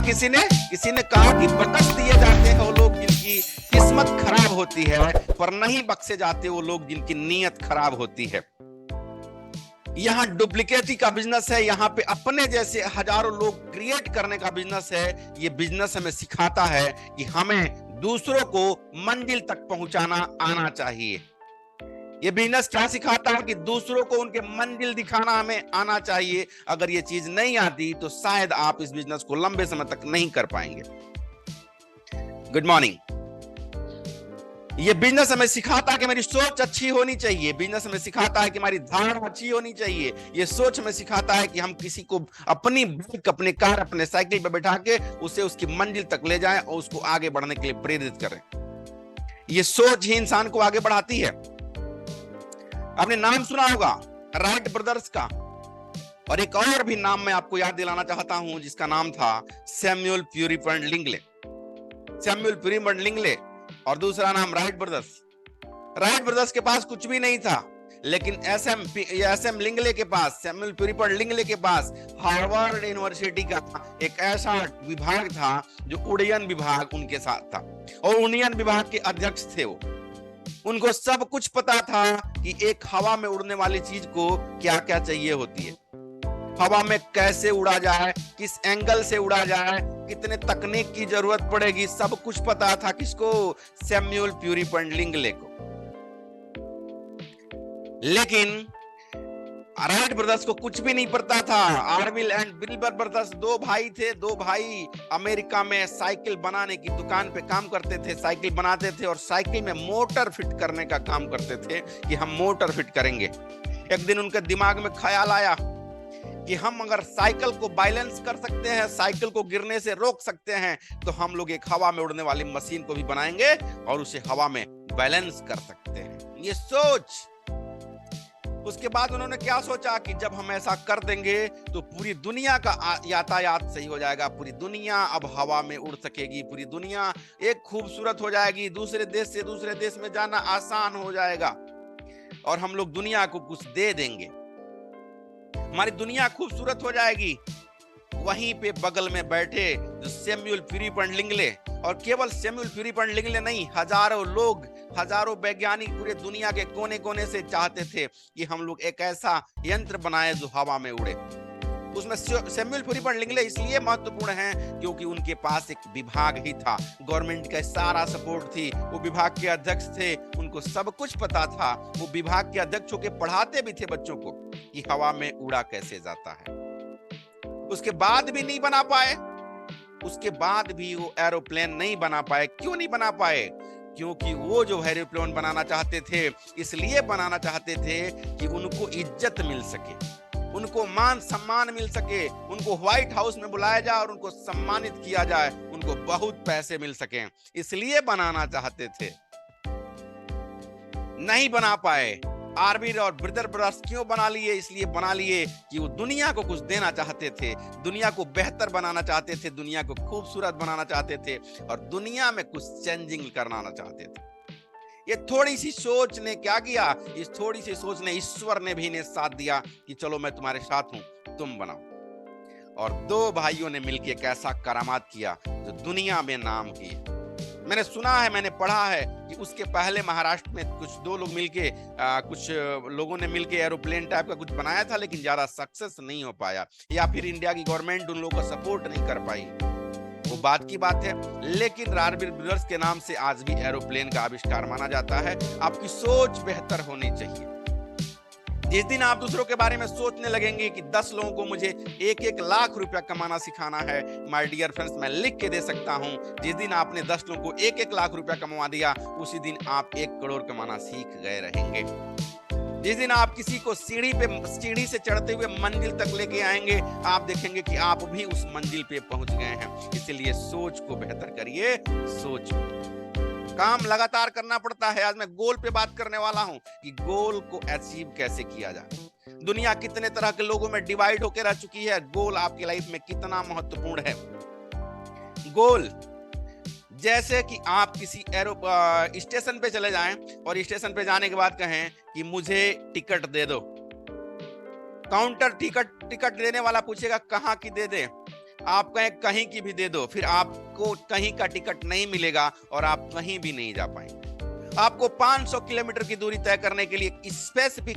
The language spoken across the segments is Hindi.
किसी ने कहा कि बख्श दिए जाते हैं वो लोग जिनकी किस्मत खराब होती है, पर नहीं बख्शे जाते वो लोग जिनकी नीयत खराब होती है। यहाँ डुप्लीकेटी का बिजनेस है, यहाँ पे अपने जैसे हजारों लोग क्रिएट करने का बिजनेस है। ये बिजनेस हमें सिखाता है कि हमें दूसरों को मंजिल तक पहुंचाना आना चाहिए। ये बिजनेस क्या सिखाता है कि दूसरों को उनके मंजिल दिखाना हमें आना चाहिए। अगर ये चीज नहीं आती तो शायद आप इस बिजनेस को लंबे समय तक नहीं कर पाएंगे। Good morning. ये बिजनेस हमें सिखाता है कि मेरी सोच अच्छी होनी चाहिए। बिजनेस हमें सिखाता है कि हमारी धारणा अच्छी होनी चाहिए। ये सोच हमें सिखाता है कि हम किसी को अपनी बाइक, अपने कार, अपने साइकिल पर बैठा के उसे उसकी मंजिल तक ले जाएं और उसको आगे बढ़ने के लिए प्रेरित करें। ये सोच ही इंसान को आगे बढ़ाती है। आपने नाम सुना होगा राइट ब्रदर्स का, और एक और भी नाम मैं आपको याद दिलाना चाहता हूं जिसका नाम था सैमुअल प्यूरीफर्ड लिंगले। सैमुअल प्यूरीफर्ड लिंगले और दूसरा नाम राइट ब्रदर्स। राइट ब्रदर्स के पास कुछ भी नहीं था, लेकिन एसएम लिंगले के पास, सैमुअल प्यूरीफर्ड लिंगले के पास हार्वर्ड यूनिवर्सिटी का एक ऐसा विभाग था जो उड्डयन विभाग उनके साथ था, और उड्डयन विभाग के अध्यक्ष थे वो। उनको सब कुछ पता था कि एक हवा में उड़ने वाली चीज को क्या क्या चाहिए होती है, हवा में कैसे उड़ा जाए, किस एंगल से उड़ा जाए, कितने तकनीक की जरूरत पड़ेगी, सब कुछ पता था किसको? सैमुअल प्यूरीफर्ड लिंगले को। लेकिन राइट ब्रदर्स को कुछ भी नहीं पता था। आर्विल एंड विल्बर ब्रदर्स दो भाई थे। दो भाई अमेरिका में साइकिल बनाने की दुकान पे काम करते थे, साइकिल बनाते थे और साइकिल में मोटर फिट करने का काम करते थे कि हम मोटर फिट करेंगे। एक दिन उनके दिमाग में ख्याल आया कि हम अगर साइकिल को बैलेंस कर सकते हैं, साइकिल को गिरने से रोक सकते हैं, तो हम लोग एक हवा में उड़ने वाली मशीन को भी बनाएंगे और उसे हवा में बैलेंस कर सकते हैं। ये सोच। उसके बाद उन्होंने क्या सोचा कि जब हम ऐसा कर देंगे तो पूरी दुनिया का यातायात सही हो जाएगा, पूरी दुनिया अब हवा में उड़ सकेगी, पूरी दुनिया एक खूबसूरत हो जाएगी, दूसरे देश से दूसरे देश में जाना आसान हो जाएगा और हम लोग दुनिया को कुछ दे देंगे, हमारी दुनिया खूबसूरत हो जाएगी। वहीं पे बगल में बैठे जो सैमुअल प्यूरीफर्ड लिंगले, और केवल सैमुअल प्यूरीफर्ड लिंगले नहीं, हजारों लोग, हजारों वैज्ञानिक पूरे दुनिया के कोने कोने से चाहते थे कि हम लोग एक ऐसा यंत्र बनाए जो हवा में उड़े। उसमें सैमुअल प्यूरीफर्ड लिंगले इसलिए महत्वपूर्ण हैं क्योंकि उनके पास एक विभाग ही था, गवर्नमेंट का सारा सपोर्ट थी, वो विभाग के अध्यक्ष थे, उनको सब कुछ पता था। वो विभाग के अध्यक्ष होकर पढ़ाते भी थे बच्चों को कि हवा में उड़ा कैसे जाता है। उसके बाद भी नहीं बना पाए, उसके बाद भी वो एरोप्लेन नहीं बना पाए। क्यों नहीं बना पाए? क्योंकि वो जो एरोप्लेन बनाना चाहते थे, इसलिए बनाना चाहते थे कि उनको इज्जत मिल सके, उनको मान सम्मान मिल सके, उनको व्हाइट हाउस में बुलाया जाए और उनको सम्मानित किया जाए, उनको बहुत पैसे मिल सके, इसलिए बनाना चाहते थे। नहीं बना पाए। आर्विल और ब्रदर ब्रदर्स क्यों बना लिए? इसलिए बना लिए कि वो दुनिया को कुछ देना चाहते थे, दुनिया को बेहतर बनाना चाहते थे, दुनिया को खूबसूरत बनाना चाहते थे और दुनिया में कुछ चेंजिंग करना चाहते थे। ये थोड़ी सी सोच ने क्या किया? इस थोड़ी सी सोच ने ईश्वर ने भी साथ दिया कि चलो मैं तुम्हारे साथ हूं, तुम बनाओ। और दो भाइयों ने मिलकर एक ऐसा करामात किया जो दुनिया में नाम किया। मैंने सुना है, मैंने पढ़ा है कि उसके पहले महाराष्ट्र में कुछ दो लोग मिलके कुछ लोगों ने मिलके एरोप्लेन टाइप का कुछ बनाया था, लेकिन ज्यादा सक्सेस नहीं हो पाया, या फिर इंडिया की गवर्नमेंट उन लोगों को सपोर्ट नहीं कर पाई, वो बात की बात है। लेकिन रार्विल ब्रदर्स के नाम से आज भी एरोप्लेन का आविष्कार माना जाता है। आपकी सोच बेहतर होनी चाहिए। जिस दिन आप दूसरों के बारे में सोचने लगेंगे कि 10 लोगों को मुझे 1-1 लाख रुपया कमाना सिखाना है, माय डियर फ्रेंड्स, मैं लिख के दे सकता हूं, जिस दिन आपने 10 लोगों को 1-1 लाख रुपया कमा दिया, उसी दिन आप 1 करोड़ कमाना सीख गए रहेंगे। जिस दिन आप किसी को सीढ़ी से चढ़ते हुए मंजिल तक लेके आएंगे, आप देखेंगे कि आप भी उस मंजिल पे पहुंच गए हैं। इसलिए सोच को बेहतर करिए। सोच काम लगातार करना पड़ता है। आज मैं गोल पे बात करने वाला हूं कि गोल को अचीव कैसे किया जाए। दुनिया कितने तरह के लोगों में डिवाइड होकर रह चुकी है। गोल आपकी लाइफ में कितना महत्वपूर्ण है। गोल जैसे कि आप किसी स्टेशन पे चले जाएं और स्टेशन पे जाने के बाद कहें कि मुझे टिकट दे दो। काउंटर टिकट देने वाला पूछेगा कहाँ की दे दे। आप कहीं कहीं की भी दे दो, फिर आपको कहीं का टिकट नहीं मिलेगा और आप कहीं भी नहीं जा पाएंगे। आपको 500 किलोमीटर की दूरी तय करने के लिए स्पेसिफिक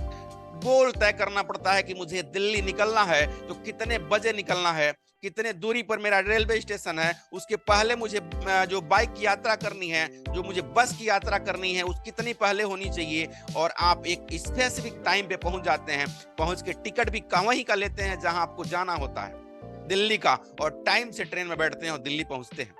गोल तय करना पड़ता है कि मुझे दिल्ली निकलना है तो कितने बजे निकलना है, कितने दूरी पर मेरा रेलवे स्टेशन है, उसके पहले मुझे जो बाइक की यात्रा करनी है, जो मुझे बस की यात्रा करनी है, उस कितनी पहले होनी चाहिए। और आप एक स्पेसिफिक टाइम पे पहुंच जाते हैं, पहुंच के टिकट भी वहीं का लेते हैं जहां आपको जाना होता है, दिल्ली का, और टाइम से ट्रेन में बैठते हैं और दिल्ली पहुंचते हैं।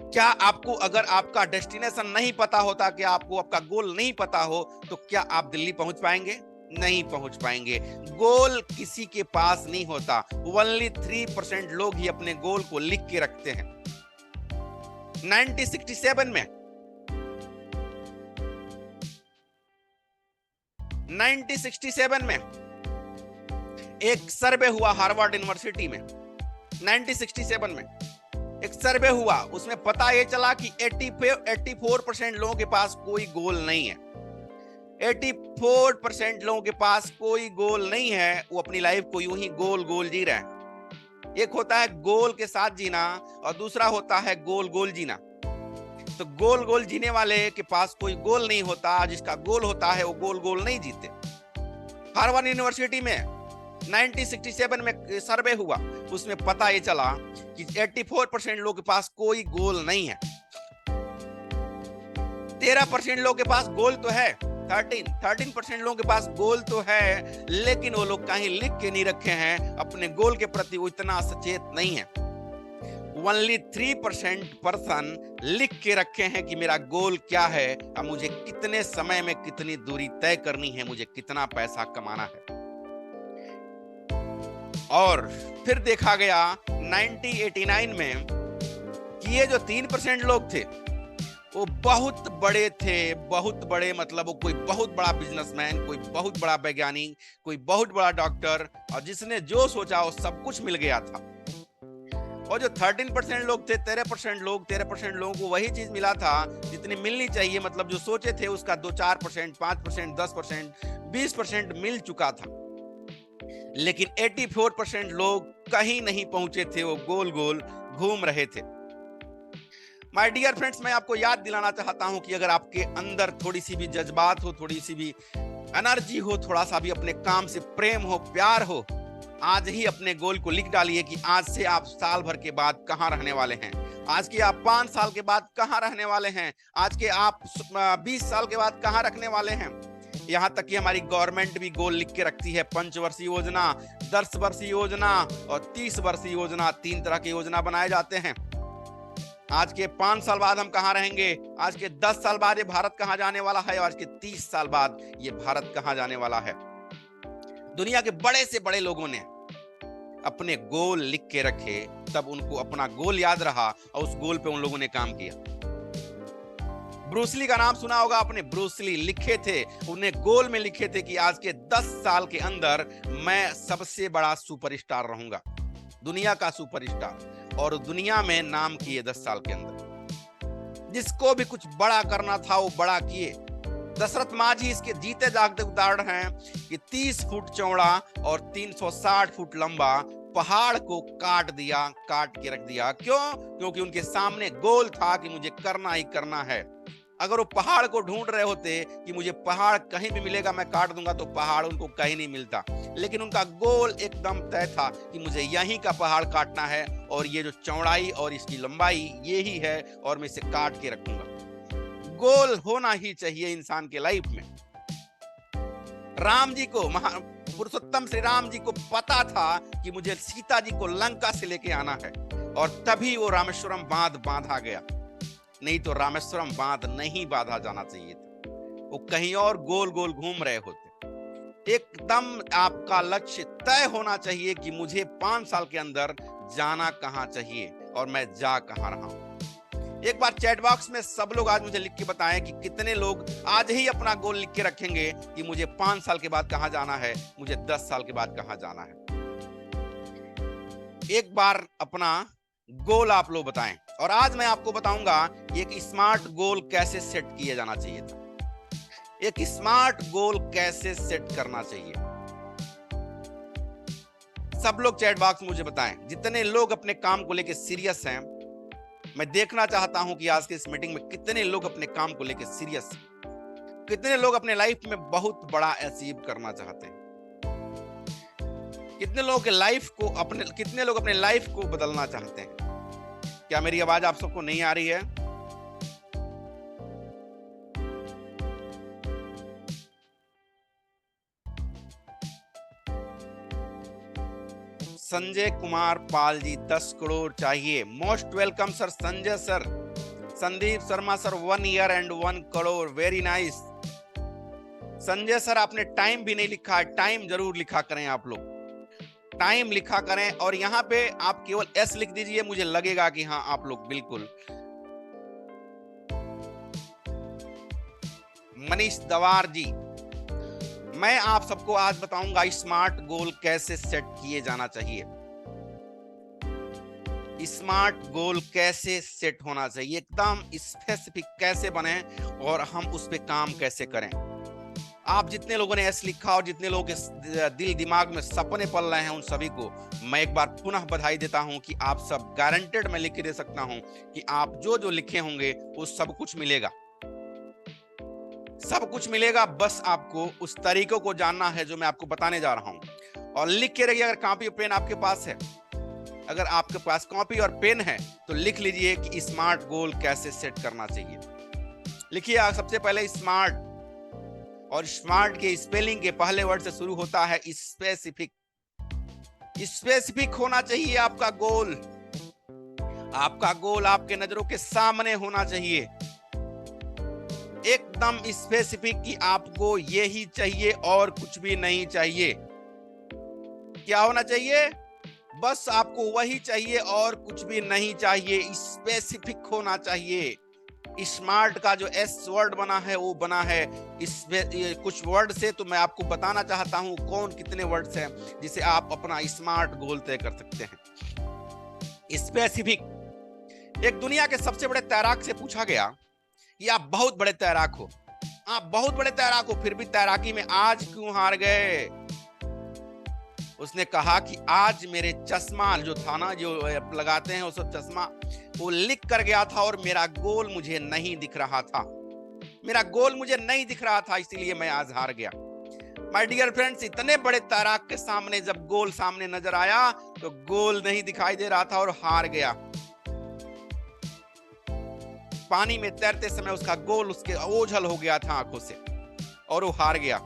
क्या आपको अगर आपका डेस्टिनेशन नहीं पता होता, कि आपको आपका गोल नहीं पता हो, तो क्या आप दिल्ली पहुंच पाएंगे? नहीं पहुंच पाएंगे। गोल किसी के पास नहीं होता, ओनली 3% लोग ही अपने गोल को लिख के रखते हैं। 1967 में 1967 में एक सर्वे हुआ हार्वर्ड यूनिवर्सिटी में। 1967 में एक सर्वे हुआ, उसमें पता ये चला कि 84% लोगों के पास कोई गोल नहीं है। 84% लोगों के पास कोई गोल नहीं है, वो अपनी लाइफ को यूं ही गोल गोल जी रहे हैं। एक होता है गोल के साथ जीना और दूसरा होता है गोल गोल जीना। तो गोल गोल जीने वाले के पास कोई गोल नहीं होता, जिसका गोल होता है वो गोल गोल नहीं जीते। हार्वर्ड यूनिवर्सिटी में 1967 में सर्वे हुआ, उसमें पता ये चला कि 84% लोगों के पास कोई गोल नहीं है। 13% लोगों के पास गोल तो है, 13% लोगों के पास गोल तो है, लेकिन वो लोग कहीं लिख के नहीं रखे हैं, अपने गोल के प्रति वो इतना सचेत नहीं है। ओनली 3% पर्सन लिख के रखे हैं कि मेरा गोल क्या है, अब मुझे कितने समय में कितनी दूरी तय करनी है, मुझे कितना पैसा कमाना है। और फिर देखा गया 1989 में कि ये जो 3% लोग थे वो बहुत बड़े थे, बहुत बड़े, मतलब वो कोई बहुत बड़ा बिजनेसमैन, कोई बहुत बड़ा वैज्ञानिक, कोई बहुत बड़ा डॉक्टर, और जिसने जो सोचा वो सब कुछ मिल गया था। और जो 13% लोग थे, 13% लोगों को वही चीज मिला था जितनी मिलनी चाहिए, मतलब जो सोचे थे उसका 2-4%, 5%, 10%, 20% मिल चुका था। लेकिन 84% लोग कहीं नहीं पहुंचे थे, वो गोल गोल घूम रहे थे। माय डियर फ्रेंड्स, मैं आपको याद दिलाना चाहता हूं कि अगर आपके अंदर थोड़ी सी भी जज्बात हो, थोड़ी सी भी एनर्जी हो, थोड़ा सा भी अपने काम से प्रेम हो, प्यार हो, आज ही अपने गोल को लिख डालिए कि आज से आप साल भर के बाद कहां रहने वाले हैं, आज के आप 5 साल के बाद कहां रहने वाले हैं, आज के आप 20 साल के बाद कहां रखने वाले हैं। यहाँ तक कि हमारी गवर्नमेंट भी गोल लिख के रखती है, 5 वर्षीय योजना, 10 वर्षीय योजना और 30 वर्षीय योजना, 3 तरह की योजना बनाए जाते हैं। आज के 5 साल बाद हम कहाँ रहेंगे, आज के 10 साल बाद ये भारत कहाँ जाने वाला है, और आज के 30 साल बाद ये भारत कहाँ जाने वाला है। दुनिया के बड़े से बड़े लोगों ने अपने गोल लिख के रखे, तब उनको अपना गोल याद रहा और उस गोल पे उन लोगों ने काम किया। ब्रूसली का नाम सुना होगा आपने, ब्रूसली लिखे थे, उन्हें गोल में लिखे थे कि आज के 10 साल के अंदर मैं सबसे बड़ा सुपरस्टार रहूंगा, दुनिया का सुपरस्टार, और दुनिया में नाम किए 10 साल के अंदर। जिसको भी कुछ बड़ा करना था वो बड़ा किए। दशरथ माझी इसके जीते जागते उदाहरण हैं कि 30 फुट चौड़ा और 360 फुट लंबा पहाड़ को काट के रख दिया। क्यों? क्योंकि उनके सामने गोल था कि मुझे करना ही करना है। अगर वो पहाड़ को ढूंढ रहे होते कि मुझे पहाड़ कहीं भी मिलेगा मैं काट दूंगा, तो पहाड़ उनको कहीं नहीं मिलता, लेकिन उनका गोल एकदम तय था कि मुझे यहीं का पहाड़ काटना है, और ये जो चौड़ाई और इसकी लंबाई यही है, और मैं इसे काट के रखूंगा। गोल होना ही चाहिए इंसान के लाइफ में। राम जी को, पुरुषोत्तम श्री राम जी को पता था कि मुझे सीता जी को लंका से लेके आना है, और तभी वो रामेश्वरम बांध बांधा गया, नहीं तो रामेश्वरम बांध नहीं बांधा जाना चाहिए था, वो कहीं और गोल गोल घूम रहे होते। एकदम आपका लक्ष्य तय होना चाहिए कि मुझे 5 साल के अंदर जाना कहां चाहिए और मैं जा कहां रहा हूं। एक बार चैट बॉक्स में सब लोग आज मुझे लिख के बताएं कि कितने लोग आज ही अपना गोल लिख के रखेंगे कि मुझे 5 साल के बाद कहां जाना है, मुझे 10 साल के बाद कहां जाना है। एक बार अपना गोल आप लोग बताएं, और आज मैं आपको बताऊंगा एक स्मार्ट गोल कैसे सेट किया जाना चाहिए था। एक स्मार्ट गोल कैसे सेट करना चाहिए। सब लोग चैट बॉक्स मुझे बताएं, जितने लोग अपने काम को लेकर सीरियस हैं। मैं देखना चाहता हूं कि आज की इस मीटिंग में कितने लोग अपने काम को लेकर सीरियस हैं, कितने लोग अपने लाइफ में बहुत बड़ा अचीव करना चाहते हैं, कितने लोग अपने लाइफ को बदलना चाहते हैं। क्या मेरी आवाज आप सबको नहीं आ रही है? संजय कुमार पाल जी 10 करोड़ चाहिए। Most welcome sir Sanjay sir. Sandeep Sharma sir 1 year and 1 crore, very nice. Sanjay sir आपने टाइम भी नहीं लिखा है, टाइम जरूर लिखा करें आप लोग, टाइम लिखा करें। और यहाँ पे आप केवल एस लिख दीजिए, मुझे लगेगा कि हाँ आप लोग बिल्कुल। मनीष दवार जी, मैं आप सबको आज बताऊंगा स्मार्ट गोल कैसे सेट किए जाना चाहिए, स्मार्ट गोल कैसे सेट होना चाहिए, एकदम स्पेसिफिक कैसे बने और हम उस पे काम कैसे करें। आप जितने लोगों ने एस लिखा और जितने लोगों के दिल दिमाग में सपने पल रहे हैं, उन सभी को मैं एक बार पुनः बधाई देता हूं कि आप सब गारंटेड मैं लिख के दे सकता हूं कि आप जो जो लिखे होंगे वो सब कुछ मिलेगा, सब कुछ मिलेगा। बस आपको उस तरीकों को जानना है जो मैं आपको बताने जा रहा हूं। और लिख के रखिए, अगर कॉपी और पेन आपके पास है, अगर आपके पास कॉपी और पेन है तो लिख लीजिए कि स्मार्ट गोल कैसे सेट करना चाहिए। लिखिए सबसे पहले स्मार्ट, और स्मार्ट के स्पेलिंग के पहले वर्ड से शुरू होता है स्पेसिफिक। स्पेसिफिक होना चाहिए आपका गोल, आपका गोल आपके नजरों के सामने होना चाहिए, एकदम स्पेसिफिक कि आपको यही चाहिए और कुछ भी नहीं चाहिए। क्या होना चाहिए? बस आपको वही चाहिए और कुछ भी नहीं चाहिए, स्पेसिफिक होना चाहिए। स्मार्ट का जो एस वर्ड बना है वो बना है कुछ वर्ड से, तो मैं आपको बताना चाहता हूं कौन कितने वर्ड्स हैं जिसे आप अपना स्मार्ट गोल तय कर सकते हैं। स्पेसिफिक। एक दुनिया के सबसे बड़े तैराक से पूछा गया कि आप बहुत बड़े तैराक हो, आप बहुत बड़े तैराक हो, फिर भी तैराकी में आज क्यों हार गए? उसने कहा कि आज मेरे चश्मा जो था ना, जो लगाते हैं उस चश्मा, वो लीक कर गया था और मेरा गोल मुझे नहीं दिख रहा था, मेरा गोल मुझे नहीं दिख रहा था, इसीलिए मैं आज हार गया। माय डियर फ्रेंड्स, इतने बड़े तैराक के सामने जब गोल सामने नजर आया तो गोल नहीं दिखाई दे रहा था और हार गया। पानी में तैरते समय उसका गोल उसके ओझल हो गया था आंखों से और वो हार गया।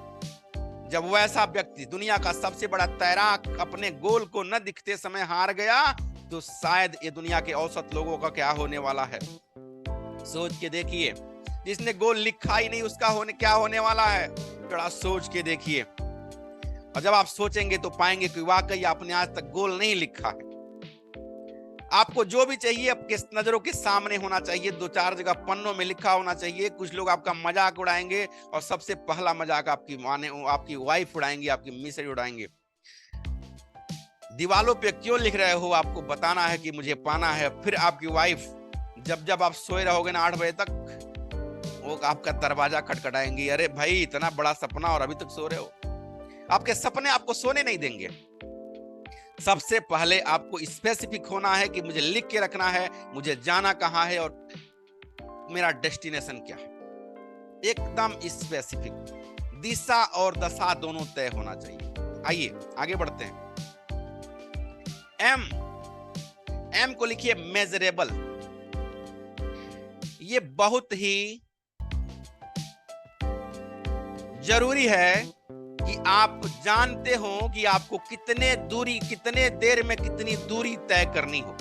जब वैसा व्यक्ति, दुनिया का सबसे बड़ा तैराक, अपने गोल को न दिखते समय हार गया तो शायद ये दुनिया के औसत लोगों का क्या होने वाला है, सोच के देखिए। जिसने गोल लिखा ही नहीं उसका क्या होने वाला है, थोड़ा सोच के देखिए। और जब आप सोचेंगे तो पाएंगे कि वाकई आपने आज तक गोल नहीं लिखा है। आपको जो भी चाहिए आपके नजरों के सामने होना चाहिए, 2-4 जगह पन्नों में लिखा होना चाहिए। कुछ लोग आपका मजाक उड़ाएंगे और सबसे पहला मजाक आपकी वाइफ उड़ाएंगे, आपकी मिसेज उड़ाएंगे। दीवालों पे क्यों लिख रहे हो, आपको बताना है कि मुझे पाना है। फिर आपकी वाइफ जब आप सोए रहोगे ना 8 बजे तक, वो आपका दरवाजा खटखटाएंगी, अरे भाई इतना बड़ा सपना और अभी तक सो रहे हो। आपके सपने आपको सोने नहीं देंगे। सबसे पहले आपको स्पेसिफिक होना है कि मुझे लिख के रखना है, मुझे जाना कहां है और मेरा डेस्टिनेशन क्या है, एकदम स्पेसिफिक। दिशा और दशा दोनों तय होना चाहिए। आइए आगे बढ़ते हैं। एम को लिखिए मेजरेबल। ये बहुत ही जरूरी है कि आप जानते हो कि आपको कितने देर में कितनी दूरी तय करनी हो,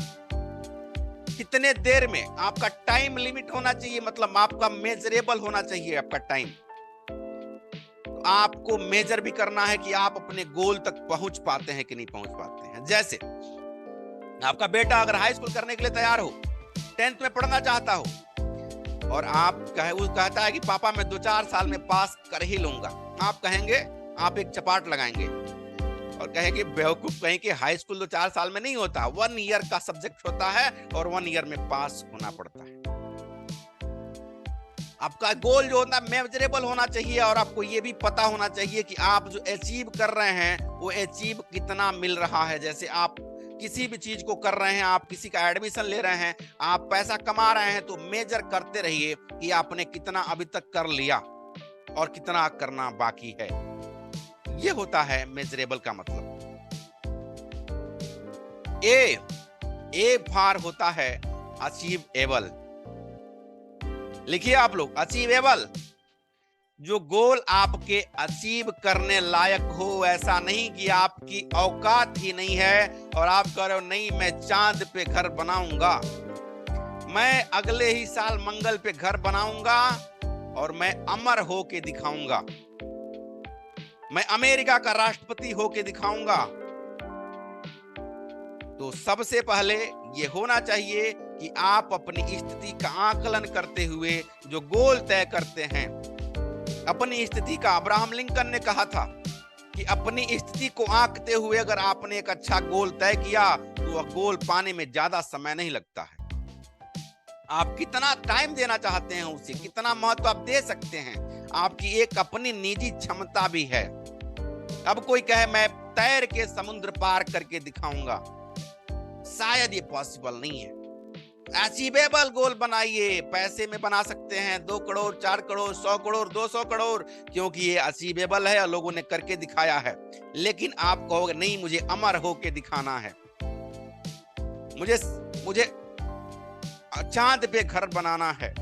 कितने देर में। आपका टाइम लिमिट होना चाहिए, मतलब आपका मेजरेबल होना चाहिए आपका टाइम। तो आपको मेजर भी करना है कि आप अपने गोल तक पहुंच पाते हैं कि नहीं पहुंच पाते हैं। जैसे आपका बेटा अगर हाई स्कूल करने के लिए तैयार हो, 10th में पढ़ना चाहता हो और वो कहता है कि पापा मैं 2-4 साल में पास कर ही लूंगा, आप कहेंगे, आप एक चपाट लगाएंगे और कहेंगे बेवकूफ कहीं कि हाई स्कूल 2-4 साल में नहीं होता, 1 ईयर का सब्जेक्ट होता है और 1 ईयर में पास होना पड़ता है। आपका गोल जो होता है मेजरेबल होना चाहिए, और आपको ये भी पता होना चाहिए कि आप जो अचीव कर रहे हैं वो अचीव कितना मिल रहा है। जैसे आप किसी भी चीज को कर रहे हैं, आप किसी का एडमिशन ले रहे हैं, आप पैसा कमा रहे हैं, तो मेजर करते रहिए कि आपने कितना अभी तक कर लिया और कितना करना बाकी है। ये होता है मेजरेबल का मतलब। ए फॉर होता है अचीवेबल। लिखिए आप लोग, अचीवेबल, जो गोल आपके अचीव करने लायक हो। ऐसा नहीं कि आपकी औकात ही नहीं है और आप कह रहे हो नहीं मैं चांद पे घर बनाऊंगा, मैं अगले ही साल मंगल पे घर बनाऊंगा और मैं अमर होके दिखाऊंगा, मैं अमेरिका का राष्ट्रपति होके दिखाऊंगा। तो सबसे पहले ये होना चाहिए कि आप अपनी स्थिति का आकलन करते हुए जो गोल तय करते हैं। अपनी स्थिति का अब्राहम लिंकन ने कहा था कि अपनी स्थिति को आंकते हुए अगर आपने एक अच्छा गोल तय किया तो वह गोल पाने में ज्यादा समय नहीं लगता है। आप कितना टाइम देना चाहते हैं, उसे कितना महत्व आप दे सकते हैं, आपकी एक अपनी निजी क्षमता भी है। अब कोई कहे मैं तैर के समुद्र पार करके दिखाऊंगा, शायद ये पॉसिबल नहीं है। अचीवेबल गोल बनाइए। पैसे में बना सकते हैं 2 करोड़, 4 करोड़, 100 करोड़, 200 करोड़, क्योंकि ये अचीवेबल है और लोगों ने करके दिखाया है। लेकिन आप कहोगे नहीं मुझे अमर होके दिखाना है, मुझे चांद पे घर बनाना है,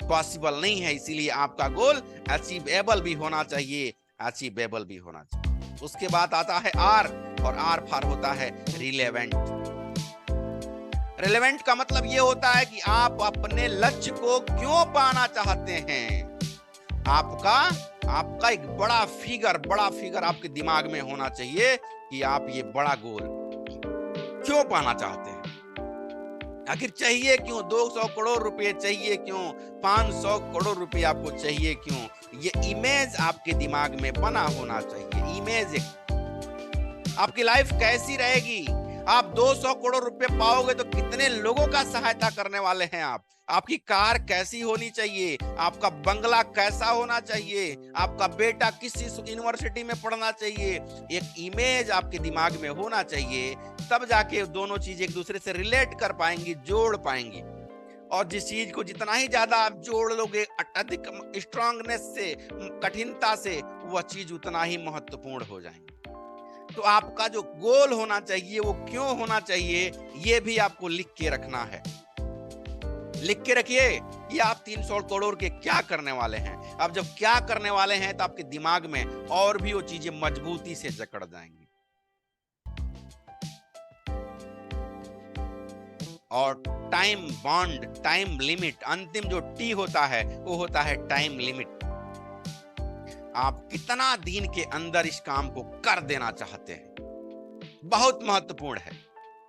पॉसिबल नहीं है। इसीलिए आपका गोल अचीवेबल भी होना चाहिए, अचीवेबल भी होना चाहिए। उसके बाद आता है आर, और आर फॉर होता है रिलेवेंट। रिलेवेंट का मतलब ये होता है कि आप अपने लक्ष्य को क्यों पाना चाहते हैं। आपका एक बड़ा फिगर आपके दिमाग में होना चाहिए कि आप ये बड़ा गोल क्यों पाना चाहते हैं। आखिर चाहिए क्यों, 200 करोड़ रुपए चाहिए क्यों, 500 करोड़ रुपए आपको चाहिए क्यों। ये इमेज आपके दिमाग में बना होना चाहिए। इमेज आपकी लाइफ कैसी रहेगी, आप 200 करोड़ रुपए पाओगे तो कितने लोगों का सहायता करने वाले हैं आप। आपकी कार कैसी होनी चाहिए, आपका बंगला कैसा होना चाहिए, आपका बेटा किस यूनिवर्सिटी में पढ़ना चाहिए। एक इमेज आपके दिमाग में होना चाहिए, तब जाके दोनों चीज एक दूसरे से रिलेट कर पाएंगी, जोड़ पाएंगी। और जिस चीज को जितना ही ज्यादा आप जोड़ लोगे अधिक स्ट्रांगनेस से, कठिनता से, वह चीज उतना ही महत्वपूर्ण हो जाएंगी। तो आपका जो गोल होना चाहिए वो क्यों होना चाहिए, ये भी आपको लिख के रखना है। लिख के रखिए कि आप 300 करोड़ के क्या करने वाले हैं। अब जब क्या करने वाले हैं तो आपके दिमाग में और भी वो चीजें मजबूती से जकड़ जाएंगी। और टाइम बॉन्ड, टाइम लिमिट, अंतिम जो टी होता है वो होता है टाइम लिमिट। आप कितना दिन के अंदर इस काम को कर देना चाहते हैं, बहुत महत्वपूर्ण है।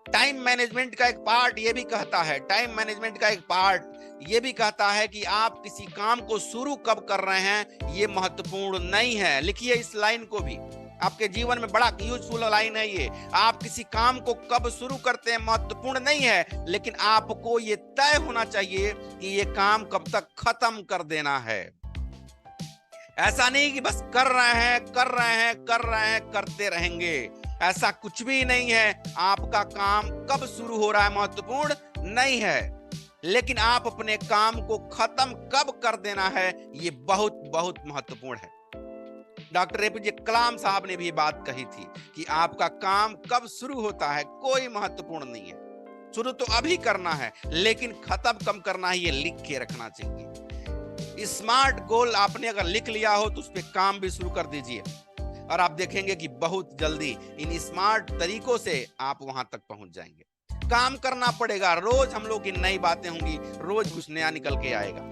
टाइम मैनेजमेंट का एक पार्ट ये भी कहता है, टाइम मैनेजमेंट का एक पार्ट ये भी कहता है कि आप किसी काम को शुरू कब कर रहे हैं ये महत्वपूर्ण नहीं है। लिखिए इस लाइन को भी, आपके जीवन में बड़ा यूजफुल लाइन है ये। आप किसी काम को कब शुरू करते हैं महत्वपूर्ण नहीं है, लेकिन आपको ये तय होना चाहिए कि ये काम कब तक खत्म कर देना है। ऐसा नहीं कि बस कर रहे हैं करते रहेंगे, ऐसा कुछ भी नहीं है। आपका काम कब शुरू हो रहा है महत्वपूर्ण नहीं है, लेकिन आप अपने काम को खत्म कब कर देना है ये बहुत बहुत महत्वपूर्ण है। डॉक्टर एपीजे कलाम साहब ने भी बात कही थी कि आपका काम कब शुरू होता है कोई महत्वपूर्ण नहीं है। शुरू तो अभी करना है, लेकिन खत्म कब करना है ये लिख के रखना चाहिए। स्मार्ट गोल आपने अगर लिख लिया हो तो उस पर काम भी शुरू कर दीजिए, और आप देखेंगे कि बहुत जल्दी इन स्मार्ट तरीकों से आप वहां तक पहुंच जाएंगे। काम करना पड़ेगा, रोज हम लोग की नई बातें होंगी, रोज कुछ नया निकल के आएगा।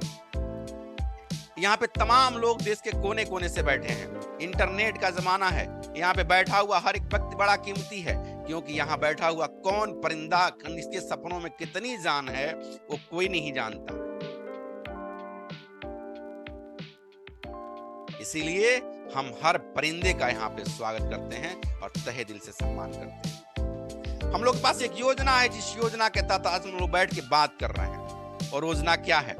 यहाँ पे तमाम लोग देश के कोने कोने से बैठे हैं, इंटरनेट का जमाना है। यहाँ पे बैठा हुआ हर एक व्यक्ति बड़ा कीमती है, क्योंकि यहाँ बैठा हुआ कौन परिंदा, इसके सपनों में कितनी जान है वो कोई नहीं जानता। इसीलिए हम हर परिंदे का यहाँ पे स्वागत करते हैं और तहे दिल से सम्मान करते हैं। हम लोग के पास एक योजना है, जिस योजना के तहत आज हम लोग बैठ के बात कर रहे हैं। और योजना क्या है?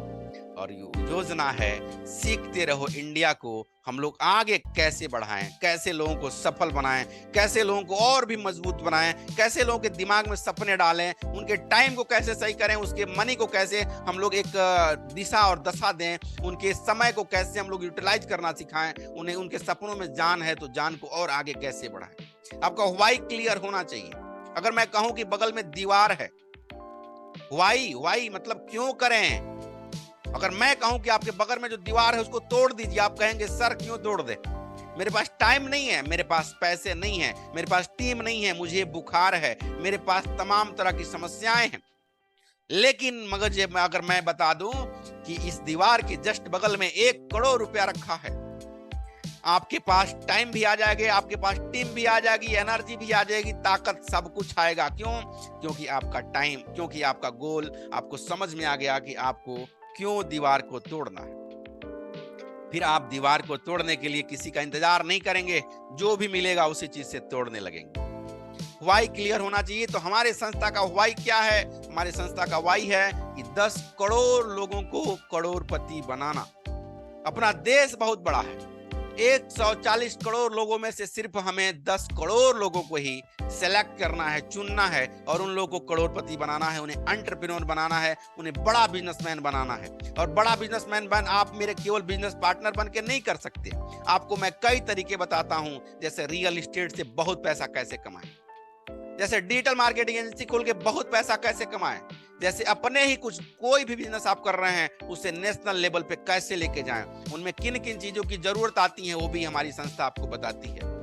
और योजना है सीखते रहो इंडिया को हम लोग आगे कैसे बढ़ाएं, कैसे लोगों को सफल बनाएं, कैसे लोगों को और भी मजबूत बनाएं, कैसे लोगों के दिमाग में सपने डालें, उनके टाइम को कैसे सही करें, उसके मनी को कैसे हम लोग एक दिशा और दशा दें, उनके समय को कैसे हम लोग यूटिलाइज करना सिखाएं, उन्हें उनके सपनों में जान है तो जान को और आगे कैसे बढ़ाएं। आपका व्हाई क्लियर होना चाहिए। अगर मैं कहूं कि बगल में दीवार है, व्हाई मतलब क्यों करें। अगर मैं कहूं कि आपके बगल में जो दीवार है उसको तोड़ दीजिए, आप कहेंगे सर क्यों तोड़ दे, मेरे पास टाइम नहीं है, मेरे पास पैसे नहीं है, मेरे पास टीम नहीं है, मुझे बुखार है, मेरे पास तमाम तरह की समस्याएं हैं। लेकिन मगर अगर मैं बता दूं कि इस दीवार के जस्ट बगल में 1 करोड़ रुपया रखा है, आपके पास टाइम भी आ जाएगा, आपके पास टीम भी आ जाएगी, एनर्जी भी आ जाएगी, ताकत सब कुछ आएगा। क्यों? क्योंकि आपका टाइम, क्योंकि आपका गोल, आपको समझ में आ गया कि आपको क्यों दीवार को तोड़ना है। फिर आप दीवार को तोड़ने के लिए किसी का इंतजार नहीं करेंगे, जो भी मिलेगा उसी चीज से तोड़ने लगेंगे। व्हाई क्लियर होना चाहिए। तो हमारे संस्था का व्हाई क्या है? हमारे संस्था का व्हाई है कि 10 करोड़ लोगों को करोड़पति बनाना। अपना देश बहुत बड़ा है, 140 करोड़ लोगों में से सिर्फ हमें 10 करोड़ लोगों को ही सेलेक्ट करना है, चुनना है और उन लोगों को करोड़पति बनाना है, उन्हें एंटरप्रेन्योर बनाना है, उन्हें बड़ा बिजनेसमैन बनाना है। और बड़ा बिजनेसमैन आप मेरे केवल बिजनेस पार्टनर बन के नहीं कर सकते। आपको मैं कई तरीके बताता हूं, जैसे रियल एस्टेट से बहुत पैसा कैसे कमाएं, जैसे डिजिटल मार्केटिंग एजेंसी खोल के बहुत पैसा कैसे कमाएं, जैसे अपने ही कुछ कोई भी बिजनेस आप कर रहे हैं उसे नेशनल लेवल पे कैसे लेके जाएं, उनमें किन किन चीजों की जरूरत आती है वो भी हमारी संस्था आपको बताती है।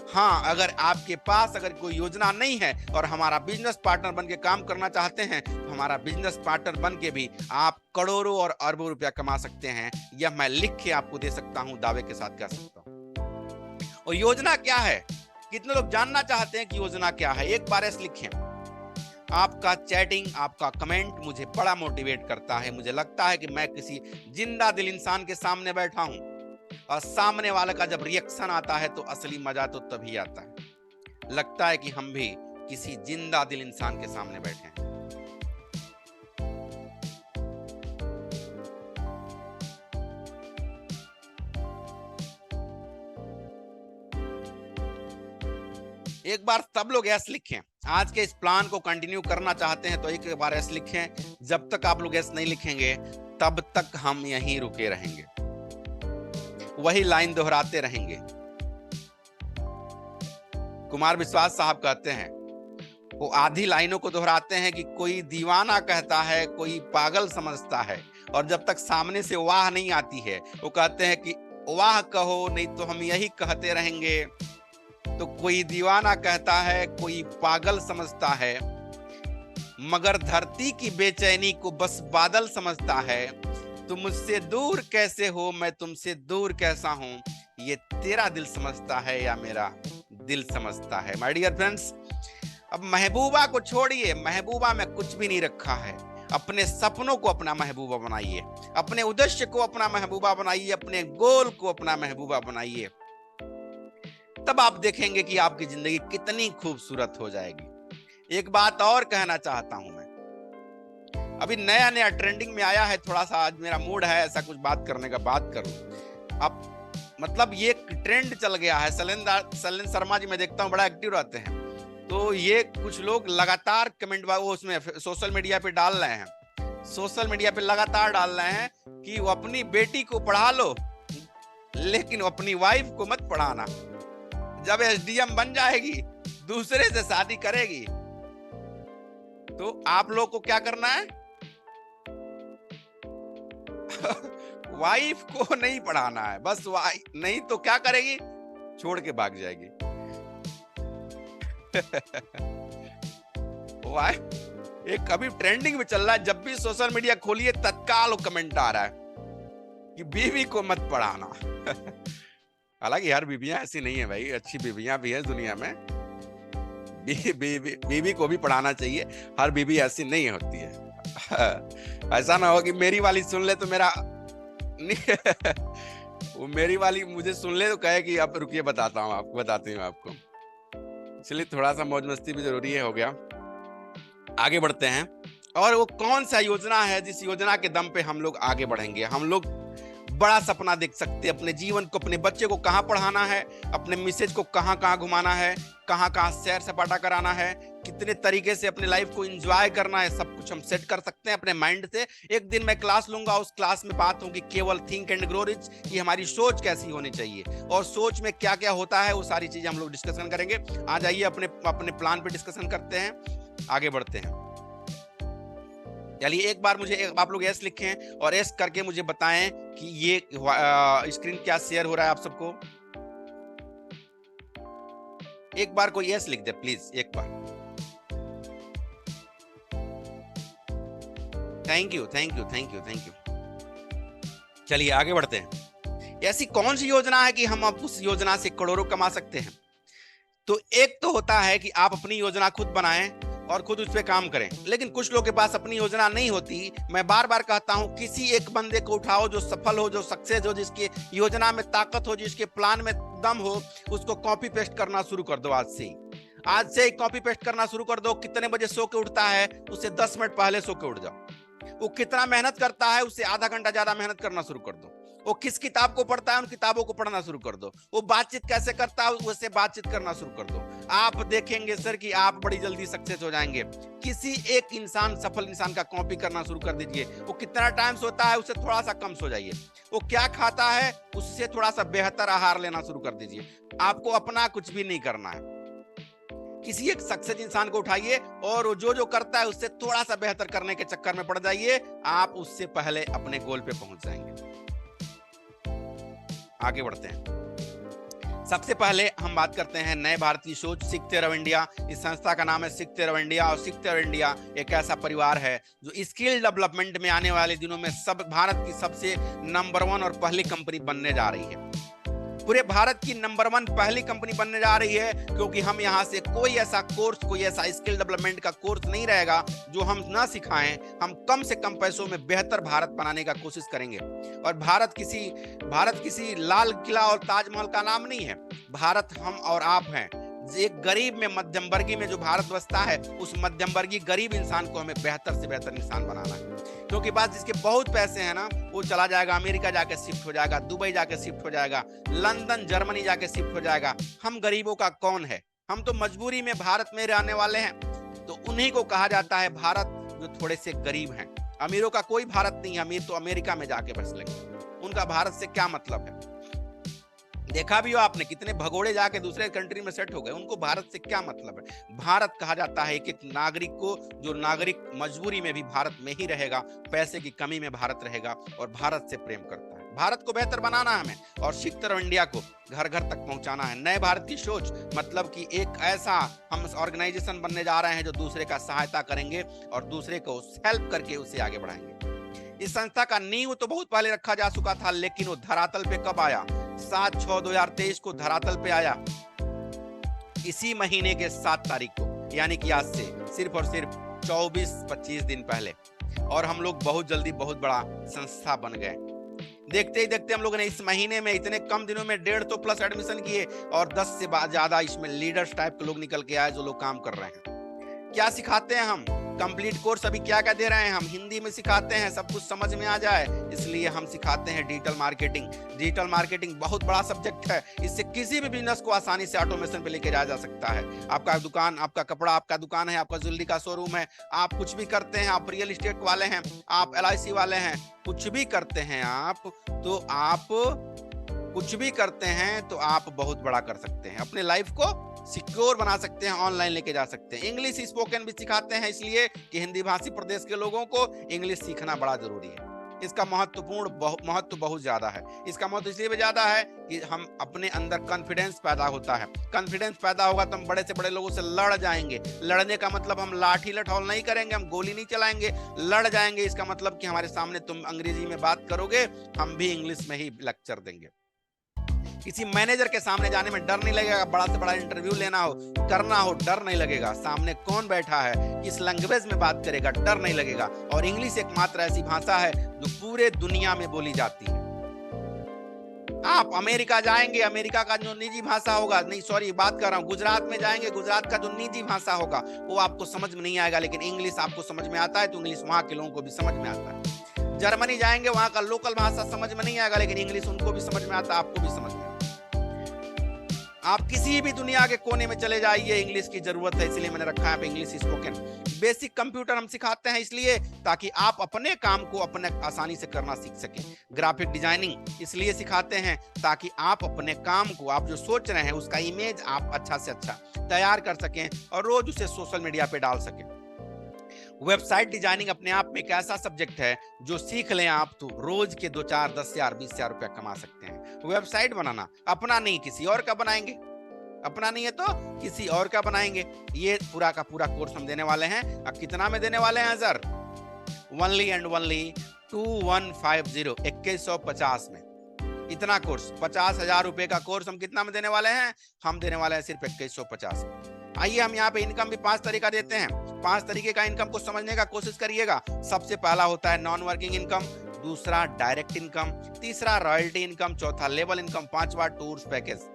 हाँ, अगर आपके पास अगर कोई योजना नहीं है और हमारा बिजनेस पार्टनर बन के काम करना चाहते हैं तो हमारा बिजनेस पार्टनर बन के भी आप करोड़ों और अरबों रुपया कमा सकते हैं। यह मैं लिख के आपको दे सकता हूँ, दावे के साथ कह सकता हूँ। और योजना क्या है? कितने लोग जानना चाहते हैं कि योजना क्या है? एक बार ऐसे लिखें। आपका चैटिंग, आपका कमेंट मुझे बड़ा मोटिवेट करता है। मुझे लगता है कि मैं किसी जिंदा दिल इंसान के सामने बैठा हूं और सामने वाले का जब रिएक्शन आता है तो असली मजा तो तभी आता है। लगता है कि हम भी किसी जिंदा दिल इंसान के सामने बैठे हैं। एक बार सब लोग ऐसे लिखें। आज के इस प्लान को कंटिन्यू करना चाहते हैं तो एक बार ऐसे लिखें। जब तक आप लोग ऐसे नहीं लिखेंगे तब तक हम यहीं रुके रहेंगे, वही लाइन दोहराते रहेंगे। कुमार विश्वास साहब कहते हैं, वो आधी लाइनों को दोहराते हैं कि कोई दीवाना कहता है, कोई पागल समझता है, और जब तक सामने से वाह नहीं आती है वो कहते हैं कि वाह कहो नहीं तो हम यही कहते रहेंगे। तो कोई दीवाना कहता है, कोई पागल समझता है, मगर धरती की बेचैनी को बस बादल समझता है। तुम मुझसे दूर कैसे हो, मैं तुमसे दूर कैसा हूं, ये तेरा दिल समझता है या मेरा दिल समझता है। माय डियर फ्रेंड्स, अब महबूबा को छोड़िए, महबूबा में कुछ भी नहीं रखा है। अपने सपनों को अपना महबूबा बनाइए, अपने उद्देश्य को अपना महबूबा बनाइए, अपने गोल को अपना महबूबा बनाइए। तब आप देखेंगे कि आपकी जिंदगी कितनी खूबसूरत हो जाएगी। एक बात और कहना चाहता हूं मैं, अभी नया नया ट्रेंडिंग में आया है, थोड़ा सा आज मेरा मूड है ऐसा कुछ बात करने का, बात करूं। अब मतलब ये ट्रेंड चल गया है। शैलेंद्र शर्मा जी मैं देखता हूं बड़ा एक्टिव रहते हैं, तो ये कुछ लोग लगातार कमेंट वो उसमें सोशल मीडिया पे डाल रहे हैं, सोशल मीडिया पे लगातार डाल रहे हैं कि वो अपनी बेटी को पढ़ा लो लेकिन अपनी वाइफ को मत पढ़ाना। जब एसडीएम बन जाएगी दूसरे से शादी करेगी तो आप लोग को क्या करना है? वाइफ को नहीं पढ़ाना है, बस वाइफ नहीं तो क्या करेगी? छोड़ के भाग जाएगी। वाइफ एक अभी ट्रेंडिंग में चल रहा है, जब भी सोशल मीडिया खोलिए तत्काल कमेंट आ रहा है कि बीवी को मत पढ़ाना। हालांकि यार बीवियां ऐसी नहीं है भाई, अच्छी बीवियां भी है दुनिया में। बीवी को भी पढ़ाना चाहिए, हर बीवी ऐसी नहीं होती है। ऐसा ना हो कि मेरी वाली सुन ले तो मेरा वो मेरी वाली मुझे सुन ले तो कहे कि अब रुकिए बताता हूँ आपको, बताती हूँ आपको। इसलिए थोड़ा सा मौज मस्ती भी जरूरी है, हो गया। आगे बढ़ते हैं और वो कौन सा योजना है जिस योजना के दम पे हम लोग आगे बढ़ेंगे। हम लोग बड़ा सपना देख सकते हैं, अपने जीवन को, अपने बच्चे को कहाँ पढ़ाना है, अपने मिसेज को कहाँ कहाँ घुमाना है, कहाँ कहाँ सैर सपाटा कराना है, कितने तरीके से अपने लाइफ को एंजॉय करना है, सब कुछ हम सेट कर सकते हैं अपने माइंड से। एक दिन मैं क्लास लूंगा, उस क्लास में बात होगी केवल थिंक एंड ग्रो रिच, कि हमारी सोच कैसी होनी चाहिए और सोच में क्या क्या होता है, वो सारी चीजें हम लोग डिस्कशन करेंगे। आ जाइए अपने अपने प्लान पे डिस्कशन करते हैं, आगे बढ़ते हैं। चलिए एक बार मुझे आप लोग यस लिखें और यस करके मुझे बताएं कि ये स्क्रीन क्या शेयर हो रहा है आप सबको। एक बार कोई यस लिख दे प्लीज, एक बार। Thank you thank you thank you thank you. चलिए आगे बढ़ते हैं। ऐसी कौन सी योजना है कि हम अब उस योजना से करोड़ों कमा सकते हैं? तो एक तो होता है कि आप अपनी योजना खुद बनाएं और खुद उस पर काम करें, लेकिन कुछ लोगों के पास अपनी योजना नहीं होती। मैं बार बार कहता हूं, किसी एक बंदे को उठाओ जो सफल हो, जो सक्सेस हो, जिसकी योजना में ताकत हो, जिसके प्लान में दम हो, उसको कॉपी पेस्ट करना शुरू कर दो। आज से ही कॉपी पेस्ट करना शुरू कर दो। कितने बजे सो के उठता है, उससे 10 मिनट पहले सो के उठ जाओ। वो कितना मेहनत करता है, उससे आधा घंटा ज्यादा मेहनत करना शुरू कर दो। वो किस किताब को पढ़ता है, उन किताबों को पढ़ना शुरू कर दो। वो बातचीत कैसे करता है, उससे बातचीत करना शुरू कर दो। आप देखेंगे सर कि आप बड़ी जल्दी सक्सेस हो जाएंगे। किसी एक इंसान, सफल इंसान का कॉपी करना शुरू कर दीजिए। वो कितना टाइम सोता है, उससे थोड़ा सा कम सो जाइए। वो क्या खाता है, उससे थोड़ा सा बेहतर आहार लेना शुरू कर दीजिए। आपको अपना कुछ भी नहीं करना है। किसी एक सक्सेस इंसान को उठाइए और वो जो जो करता है उससे थोड़ा सा बेहतर करने के चक्कर में पड़ जाइए। आप उससे पहले अपने गोल पे पहुंच जाएंगे। आगे बढ़ते हैं। सबसे पहले हम बात करते हैं नए भारत की सोच, सीखते रहो इंडिया। इस संस्था का नाम है सीखते रहो इंडिया, और सीखते रहो इंडिया एक ऐसा परिवार है जो स्किल डेवलपमेंट में आने वाले दिनों में सब भारत की सबसे नंबर 1 और पहली कंपनी बनने जा रही है। पूरे भारत की नंबर 1 पहली कंपनी बनने जा रही है, क्योंकि हम यहाँ से कोई ऐसा कोर्स, कोई ऐसा स्किल डेवलपमेंट का कोर्स नहीं रहेगा जो हम ना सिखाएं। हम कम से कम पैसों में बेहतर भारत बनाने का कोशिश करेंगे। और भारत किसी लाल किला और ताजमहल का नाम नहीं है। भारत हम और आप हैं। एक गरीब में, मध्यम वर्गीय में जो भारत बसता है, उस मध्यम वर्गीय गरीब इंसान को हमें बेहतर से बेहतर इंसान बनाना है। क्योंकि बात, जिसके बहुत पैसे हैं ना, वो चला जाएगा अमेरिका, जाके शिफ्ट हो जाएगा, दुबई जाके शिफ्ट हो जाएगा, लंदन जर्मनी जाके शिफ्ट हो जाएगा। हम गरीबों का कौन है? हम तो मजबूरी में भारत में रहने वाले हैं। तो उन्हीं को कहा जाता है भारत जो थोड़े से गरीब हैं। अमीरों का कोई भारत नहीं है। अमीर तो अमेरिका में जाके बस लेंगे। उनका भारत से क्या मतलब है? देखा भी हो आपने, कितने भगोड़े जाके दूसरे कंट्री में सेट हो गए। उनको भारत से क्या मतलब है? भारत कहा जाता है एक एक नागरिक को, जो नागरिक मजबूरी में भी भारत में ही रहेगा, पैसे की कमी में भारत रहेगा और भारत से प्रेम करता है। भारत को बेहतर बनाना है हमें, और सीखते रहो इंडिया को घर घर तक पहुंचाना है। नए भारत की सोच मतलब कि एक ऐसा हम ऑर्गेनाइजेशन बनने जा रहे हैं जो दूसरे का सहायता करेंगे और दूसरे को हेल्प करके उसे आगे बढ़ाएंगे। इस संस्था का नींव तो बहुत पहले रखा जा चुका था, लेकिन वो धरातल पे कब आया? 7/6/2023 को धरातल पे आया। इसी महीने के 7 तारीख को, यानी कि आज से सिर्फ और सिर्फ 24-25 दिन पहले। और हम लोग बहुत जल्दी बहुत बड़ा संस्था बन गए। देखते ही देखते हम लोगों ने इस महीने में, इतने कम दिनों में 150 प्लस एडमिशन किए और 10 से ज्यादा इसमें लीडर्स टाइप के लोग निकल के आए जो लोग काम कर रहे हैं। क्या सिखाते हैं हम? कंप्लीट कोर्स अभी क्या क्या दे रहे हैं हम? हिंदी में सिखाते हैं, सब कुछ समझ में आ जाए इसलिए हम सिखाते हैं डिजिटल मार्केटिंग। डिजिटल मार्केटिंग बहुत बड़ा सब्जेक्ट है। इससे किसी भी बिजनेस को आसानी से ऑटोमेशन पे लेके जाया जा सकता है। आपका दुकान, आपका कपड़ा, आपका दुकान है, आपका ज्वेलरी का शोरूम है, आप कुछ भी करते हैं, आप रियल एस्टेट वाले हैं, आप LIC वाले हैं, कुछ भी करते हैं आप, तो आप कुछ भी करते हैं तो आप बहुत बड़ा कर सकते हैं। अपने लाइफ को सिक्योर बना सकते हैं, ऑनलाइन लेके जा सकते हैं। इंग्लिश स्पोकन भी सिखाते हैं, इसलिए कि हिंदी भाषी प्रदेश के लोगों को इंग्लिश सीखना बड़ा जरूरी है। इसका महत्व बहुत ज्यादा है। इसका महत्व इसलिए भी ज्यादा है कि हम अपने अंदर कॉन्फिडेंस पैदा होता है। कॉन्फिडेंस पैदा होगा तो हम बड़े से बड़े लोगों से लड़ जाएंगे। लड़ने का मतलब हम लाठी लठौल नहीं करेंगे, हम गोली नहीं चलाएंगे, लड़ जाएंगे। इसका मतलब कि हमारे सामने तुम अंग्रेजी में बात करोगे, हम भी इंग्लिश में ही लेक्चर देंगे। किसी मैनेजर के सामने जाने में डर नहीं लगेगा। बड़ा से बड़ा इंटरव्यू लेना हो, करना हो, डर नहीं लगेगा। सामने कौन बैठा है, किस लैंग्वेज में बात करेगा, डर नहीं लगेगा। और इंग्लिश एकमात्र ऐसी भाषा है जो पूरे दुनिया में बोली जाती है। आप अमेरिका जाएंगे, अमेरिका का जो निजी भाषा होगा, नहीं सॉरी बात कर रहा हूँ, गुजरात में जाएंगे, गुजरात का जो निजी भाषा होगा वो आपको समझ में नहीं आएगा, लेकिन इंग्लिश आपको समझ में आता है तो इंग्लिश वहां के लोगों को भी समझ में आता है। जर्मनी जाएंगे, वहां का लोकल भाषा समझ में नहीं आएगा, लेकिन इंग्लिश उनको भी समझ में आता है, आपको भी समझ में आता है। आप किसी भी दुनिया के कोने में चले जाइए, इंग्लिश की जरूरत है, इसलिए मैंने रखा है इंग्लिश स्पोकन। बेसिक कंप्यूटर हम सिखाते हैं इसलिए ताकि आप अपने काम को अपने आसानी से करना सीख सकें। ग्राफिक डिजाइनिंग इसलिए सिखाते हैं ताकि आप अपने काम को, आप जो सोच रहे हैं उसका इमेज आप अच्छा से अच्छा तैयार कर सकें और रोज उसे सोशल मीडिया पे डाल सकें। वेबसाइट डिजाइनिंग अपने आप में एक ऐसा सब्जेक्ट है जो सीख लें आप तो रोज के 2-4, 10,000, 20,000 रुपया कमा सकते हैं। वेबसाइट बनाना अपना नहीं किसी और का बनाएंगे, अपना नहीं है तो किसी और का बनाएंगे। ये पूरा का पूरा कोर्स हम देने वाले हैं। अब कितना में देने वाले हैं सर? ओनली एंड ओनली 2150, 2150 में इतना कोर्स, 50,000 रुपए का कोर्स हम कितना में देने वाले हैं? हम देने वाले हैं सिर्फ 2150 में। आइए हम यहाँ पे इनकम भी 5 तरीका देते हैं। 5 तरीके का इनकम को समझने का कोशिश करिएगा। सबसे पहला होता है नॉन वर्किंग इनकम, दूसरा डायरेक्ट इनकम, तीसरा रॉयल्टी इनकम, चौथा लेवल इनकम, पांचवा टूर्स पैकेज।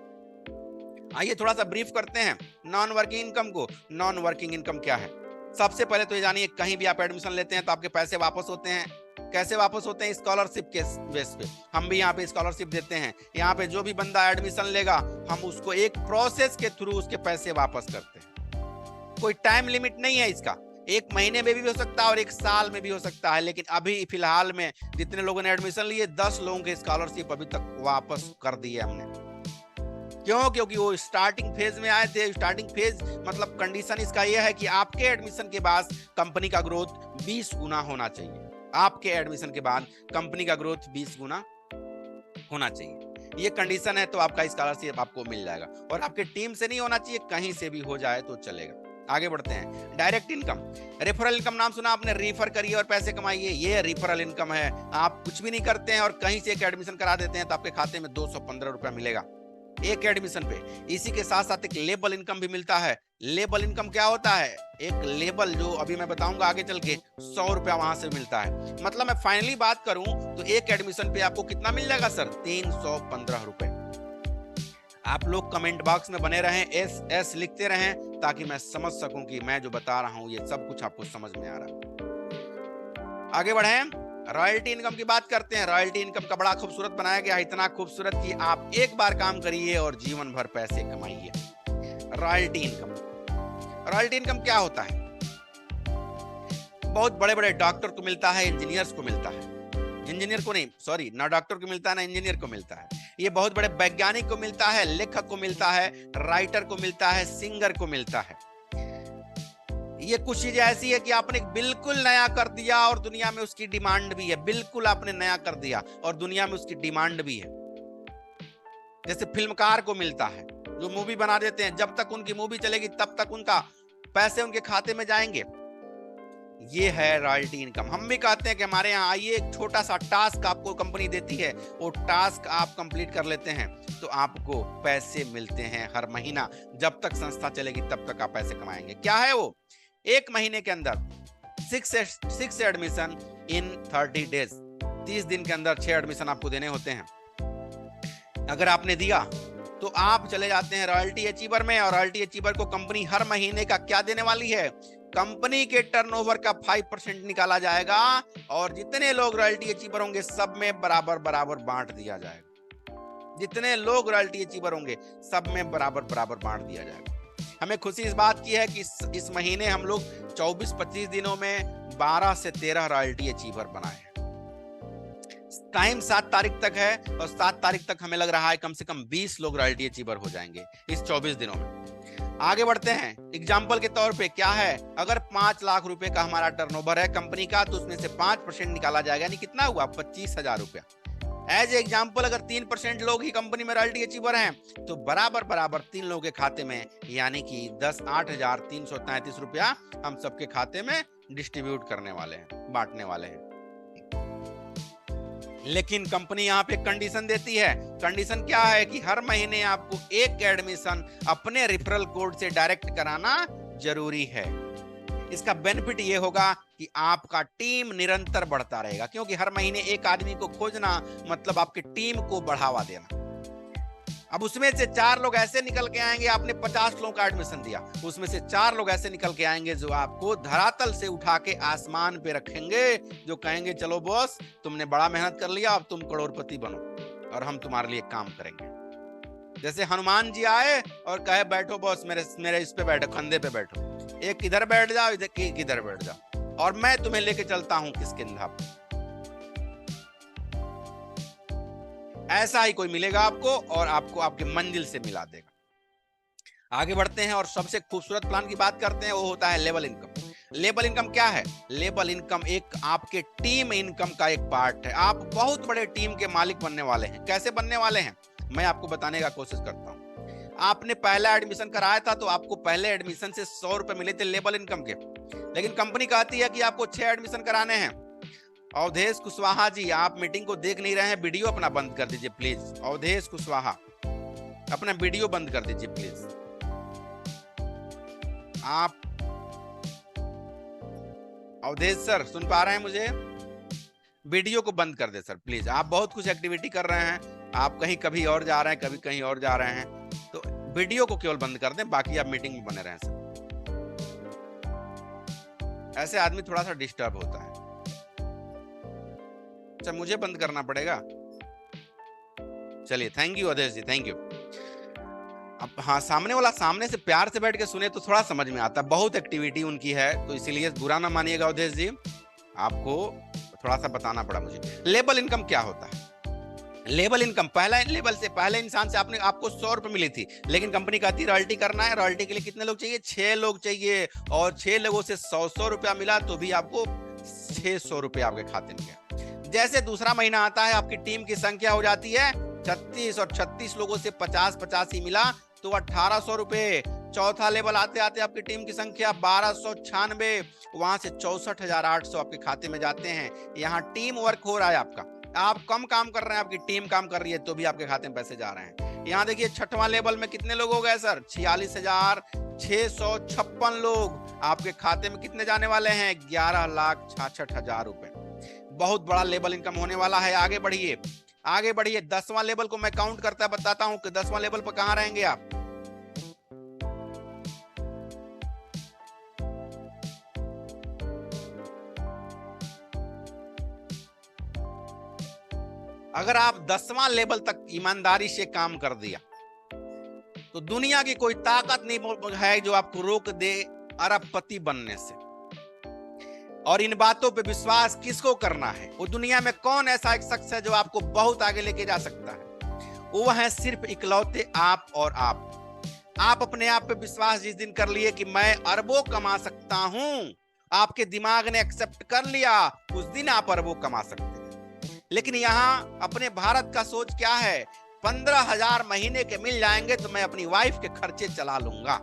आइए थोड़ा सा ब्रीफ करते हैं नॉन वर्किंग इनकम को। नॉन वर्किंग इनकम क्या है? सबसे पहले तो ये जानिए, कहीं भी आप एडमिशन लेते हैं तो आपके पैसे वापस होते हैं। कैसे वापस होते हैं? स्कॉलरशिप के बेस पे। हम भी यहाँ पे स्कॉलरशिप देते हैं। यहाँ पे जो भी बंदा एडमिशन लेगा हम उसको एक प्रोसेस के थ्रू उसके पैसे वापस करते हैं। कोई टाइम लिमिट नहीं है इसका, 1 महीने में भी हो सकता है और 1 साल में भी हो सकता है। लेकिन अभी फिलहाल में जितने लोगों ने एडमिशन लिए 10 लोगों के स्कॉलरशिप अभी तक वापस कर दिए हमने। क्यों? क्योंकि वो स्टार्टिंग फेज में आए थे। स्टार्टिंग फेज मतलब कंडीशन इसका यह है कि आपके एडमिशन के बाद कंपनी का ग्रोथ 20 गुना होना चाहिए। आपके एडमिशन के बाद कंपनी का ग्रोथ 20 गुना होना चाहिए। ये कंडीशन है तो आपका स्कॉलरशिप आपको मिल जाएगा। और आपके टीम से नहीं होना चाहिए, कहीं से भी हो जाए तो चलेगा। आगे बढ़ते हैं। डायरेक्ट इनकम, रेफरल इनकम नाम सुना आपने? रेफर करिए और पैसे कमाइए, ये रेफरल इनकम है। आप कुछ भी नहीं करते हैं और कहीं से एक एडमिशन करा देते हैं तो आपके खाते में 215 रुपया मिलेगा एक एडमिशन पे। इसी के साथ साथ एक लेबल इनकम भी मिलता है। लेबल इनकम क्या होता है? एक लेबल जो अभी मैं बताऊंगा आगे चल के, 100 रुपया वहां से मिलता है। मतलब मैं फाइनली बात करूं तो एक एडमिशन पे आपको कितना मिल जाएगा सर? 315 रुपए। आप लोग कमेंट बॉक्स में बने रहें, एस लिखते रहें ताकि मैं समझ सकूं कि मैं जो बता रहा हूं ये सब कुछ आपको समझ में आ रहा है। आगे बढ़ें, रॉयल्टी इनकम की बात करते हैं। रॉयल्टी इनकम का बड़ा खूबसूरत बनाया गया है, इतना खूबसूरत कि आप एक बार काम करिए और जीवन भर पैसे कमाइए। रॉयल्टी इनकम, रॉयल्टी इनकम क्या होता है? बहुत बड़े बड़े डॉक्टर को मिलता है, इंजीनियर्स को मिलता है। इंजीनियर को नहीं, सॉरी, ना डॉक्टर को मिलता है ना इंजीनियर को मिलता है। ये बहुत बड़े वैज्ञानिक को मिलता है, लेखक को मिलता है, राइटर को मिलता है, सिंगर को मिलता है। ये कुछ चीजें ऐसी है कि आपने बिल्कुल नया कर दिया और दुनिया में उसकी डिमांड भी है। बिल्कुल आपने नया कर दिया और दुनिया में उसकी डिमांड भी है। जैसे फिल्मकार को मिलता है, जो मूवी बना देते हैं, जब तक उनकी मूवी चलेगी तब तक उनका पैसे उनके खाते में जाएंगे। ये है रॉयल्टी इनकम। हम भी कहते हैं कि हमारे यहाँ आइए, एक छोटा सा टास्क आपको कंपनी देती है, वो टास्क आप कंप्लीट कर लेते हैं तो आपको पैसे मिलते हैं हर महीना। जब तक संस्था चलेगी तब तक आप पैसे कमाएंगे। क्या है वो? 1 महीने के अंदर 6 एडमिशन इन 30 डेज। 30 दिन के अंदर 6 एडमिशन आपको देने होते हैं। अगर आपने दिया तो आप चले जाते हैं रॉयल्टी अचीवर में, और रॉयल्टी अचीवर को कंपनी हर महीने का क्या देने वाली है? कंपनी के टर्नओवर का 5% निकाला जाएगा और जितने लोग रॉयल्टी अचीवर होंगे सब में बराबर बराबर बांट दिया जाएगा। जितने लोग रॉयल्टी अचीवर होंगे सब में बराबर बराबर बांट दिया जाएगा। हमें खुशी इस बात की है कि इस महीने हम लोग 24-25 दिनों में 12 से 13 रॉयल्टी अचीवर बनाए हैं। टाइम 7 तारीख तक है और 7 तारीख तक हमें लग रहा है कम से कम 20 लोग रॉयल्टी अचीवर हो जाएंगे इस 24 दिनों में। आगे बढ़ते हैं। एग्जाम्पल के तौर पे क्या है? अगर 5 लाख रुपए का हमारा टर्नओवर है कंपनी का तो उसमें से 5% निकाला जाएगा, यानी कितना हुआ? 25,000 रुपया। एज एग्जाम्पल अगर 3% लोग ही कंपनी में रॉयल्टी अचीवर हैं तो बराबर बराबर 3 लोगों के खाते में, यानी कि 8,333 रुपया हम सबके खाते में डिस्ट्रीब्यूट करने वाले हैं, बांटने वाले हैं। लेकिन कंपनी यहाँ पे कंडीशन देती है। कंडीशन क्या है? कि हर महीने आपको एक एडमिशन अपने रेफरल कोड से डायरेक्ट कराना जरूरी है। इसका बेनिफिट ये होगा कि आपका टीम निरंतर बढ़ता रहेगा, क्योंकि हर महीने एक आदमी को खोजना मतलब आपकी टीम को बढ़ावा देना। अब उसमें से 4 लोग ऐसे निकल के आएंगे, आपने 50 लोगों का एडमिशन दिया, उसमें से 4 लोग ऐसे निकल के आएंगे जो आपको धरातल से उठा के आसमान पे रखेंगे, जो कहेंगे चलो बॉस तुमने बड़ा मेहनत कर लिया, अब तुम करोड़पति बनो और हम तुम्हारे लिए काम करेंगे। जैसे हनुमान जी आए और कहे बैठो बॉस, मेरे इस पे बैठो, कंधे पे बैठो, एक इधर बैठ जाओ, एक इधर बैठ जाओ, और मैं तुम्हें लेके चलता हूं किसके लाभ। ऐसा ही कोई मिलेगा आपको और आपको आपकी मंजिल से मिला देगा। आगे बढ़ते हैं और सबसे खूबसूरत प्लान की बात करते हैं, वो होता है लेवल इनकम। लेवल इनकम क्या है? लेवल इनकम एक आपके टीम इनकम का एक पार्ट है। आप बहुत बड़े टीम के मालिक बनने वाले हैं। कैसे बनने वाले हैं मैं आपको बताने का कोशिश करता हूं। आपने पहला एडमिशन कराया था तो आपको पहले एडमिशन से 100 रुपए मिले थे लेवल इनकम के, लेकिन कंपनी कहती है कि आपको 6 एडमिशन कराने हैं। अवधेश कुशवाहा जी, आप मीटिंग को देख नहीं रहे हैं, वीडियो अपना बंद कर दीजिए प्लीज। अवधेश कुशवाहा, अपना वीडियो बंद कर दीजिए प्लीज। आप अवधेश सर सुन पा रहे हैं मुझे? वीडियो को बंद कर दे सर प्लीज। आप बहुत कुछ एक्टिविटी कर रहे हैं, आप कहीं कभी और जा रहे हैं, कभी कहीं और जा रहे हैं, तो वीडियो को केवल बंद कर दें, बाकी आप मीटिंग में बने रहें सर। ऐसे आदमी थोड़ा सा डिस्टर्ब होता है। अच्छा मुझे बंद करना पड़ेगा, चलिए thank you Avadhesh ji, thank you. अब हाँ, सामने वाला सामने से प्यार से बैठ के सुने तो थोड़ा समझ में आता है, बहुत एक्टिविटी उनकी है, तो इसीलिए बुरा ना मानिएगा अवधेश जी, आपको थोड़ा सा बताना पड़ा मुझे। लेवल इनकम क्या होता है? लेवल इनकम, पहला लेवल से पहले इंसान से आपको 100 रुपए मिली थी, लेकिन कंपनी कहती रॉयल्टी करना है, रॉयल्टी के लिए कितने लोग चाहिए? 6 लोग चाहिए, और 6 लोगों से 100 रुपया मिला तो भी आपको 600 रुपए आपके खाते में गया। जैसे दूसरा महीना आता है, आपकी टीम की संख्या हो जाती है 36, और 36 लोगों से 50 ही मिला तो 1800 रुपए। चौथा लेवल आते आते आपकी टीम की संख्या 1296, वहां से 64,800 आपके खाते में जाते हैं। यहाँ टीम वर्क हो रहा है आपका, आप कम काम कर रहे हैं, आपकी टीम काम कर रही है, तो भी आपके खाते में पैसे जा रहे हैं। यहाँ देखिए छठवां लेवल में कितने लोग हो गए सर? 46,656 लोग। आपके खाते में कितने जाने वाले हैं? 11,66,000 रुपए। बहुत बड़ा लेवल इनकम होने वाला है। आगे बढ़िए, आगे बढ़िए। 10वां लेवल को मैं काउंट करता बताता हूं कि 10वां लेवल पर कहां रहेंगे आप। अगर आप 10वां लेवल तक ईमानदारी से काम कर दिया तो दुनिया की कोई ताकत नहीं है जो आपको रोक दे अरबपति बनने से। और इन बातों पे विश्वास किसको करना है? वो दुनिया में कौन ऐसा एक शख्स है जो आपको बहुत आगे लेके जा सकता है? वो है सिर्फ इकलौते आप और आप। आप अपने आप पे विश्वास जिस दिन कर लिए कि मैं अरबों कमा सकता हूं, आपके दिमाग ने एक्सेप्ट कर लिया, उस दिन आप अरबों कमा सकते हैं। लेकिन यहाँ अपने भारत का सोच क्या है? 15,000 महीने के मिल जाएंगे तो मैं अपनी वाइफ के खर्चे चला लूंगा।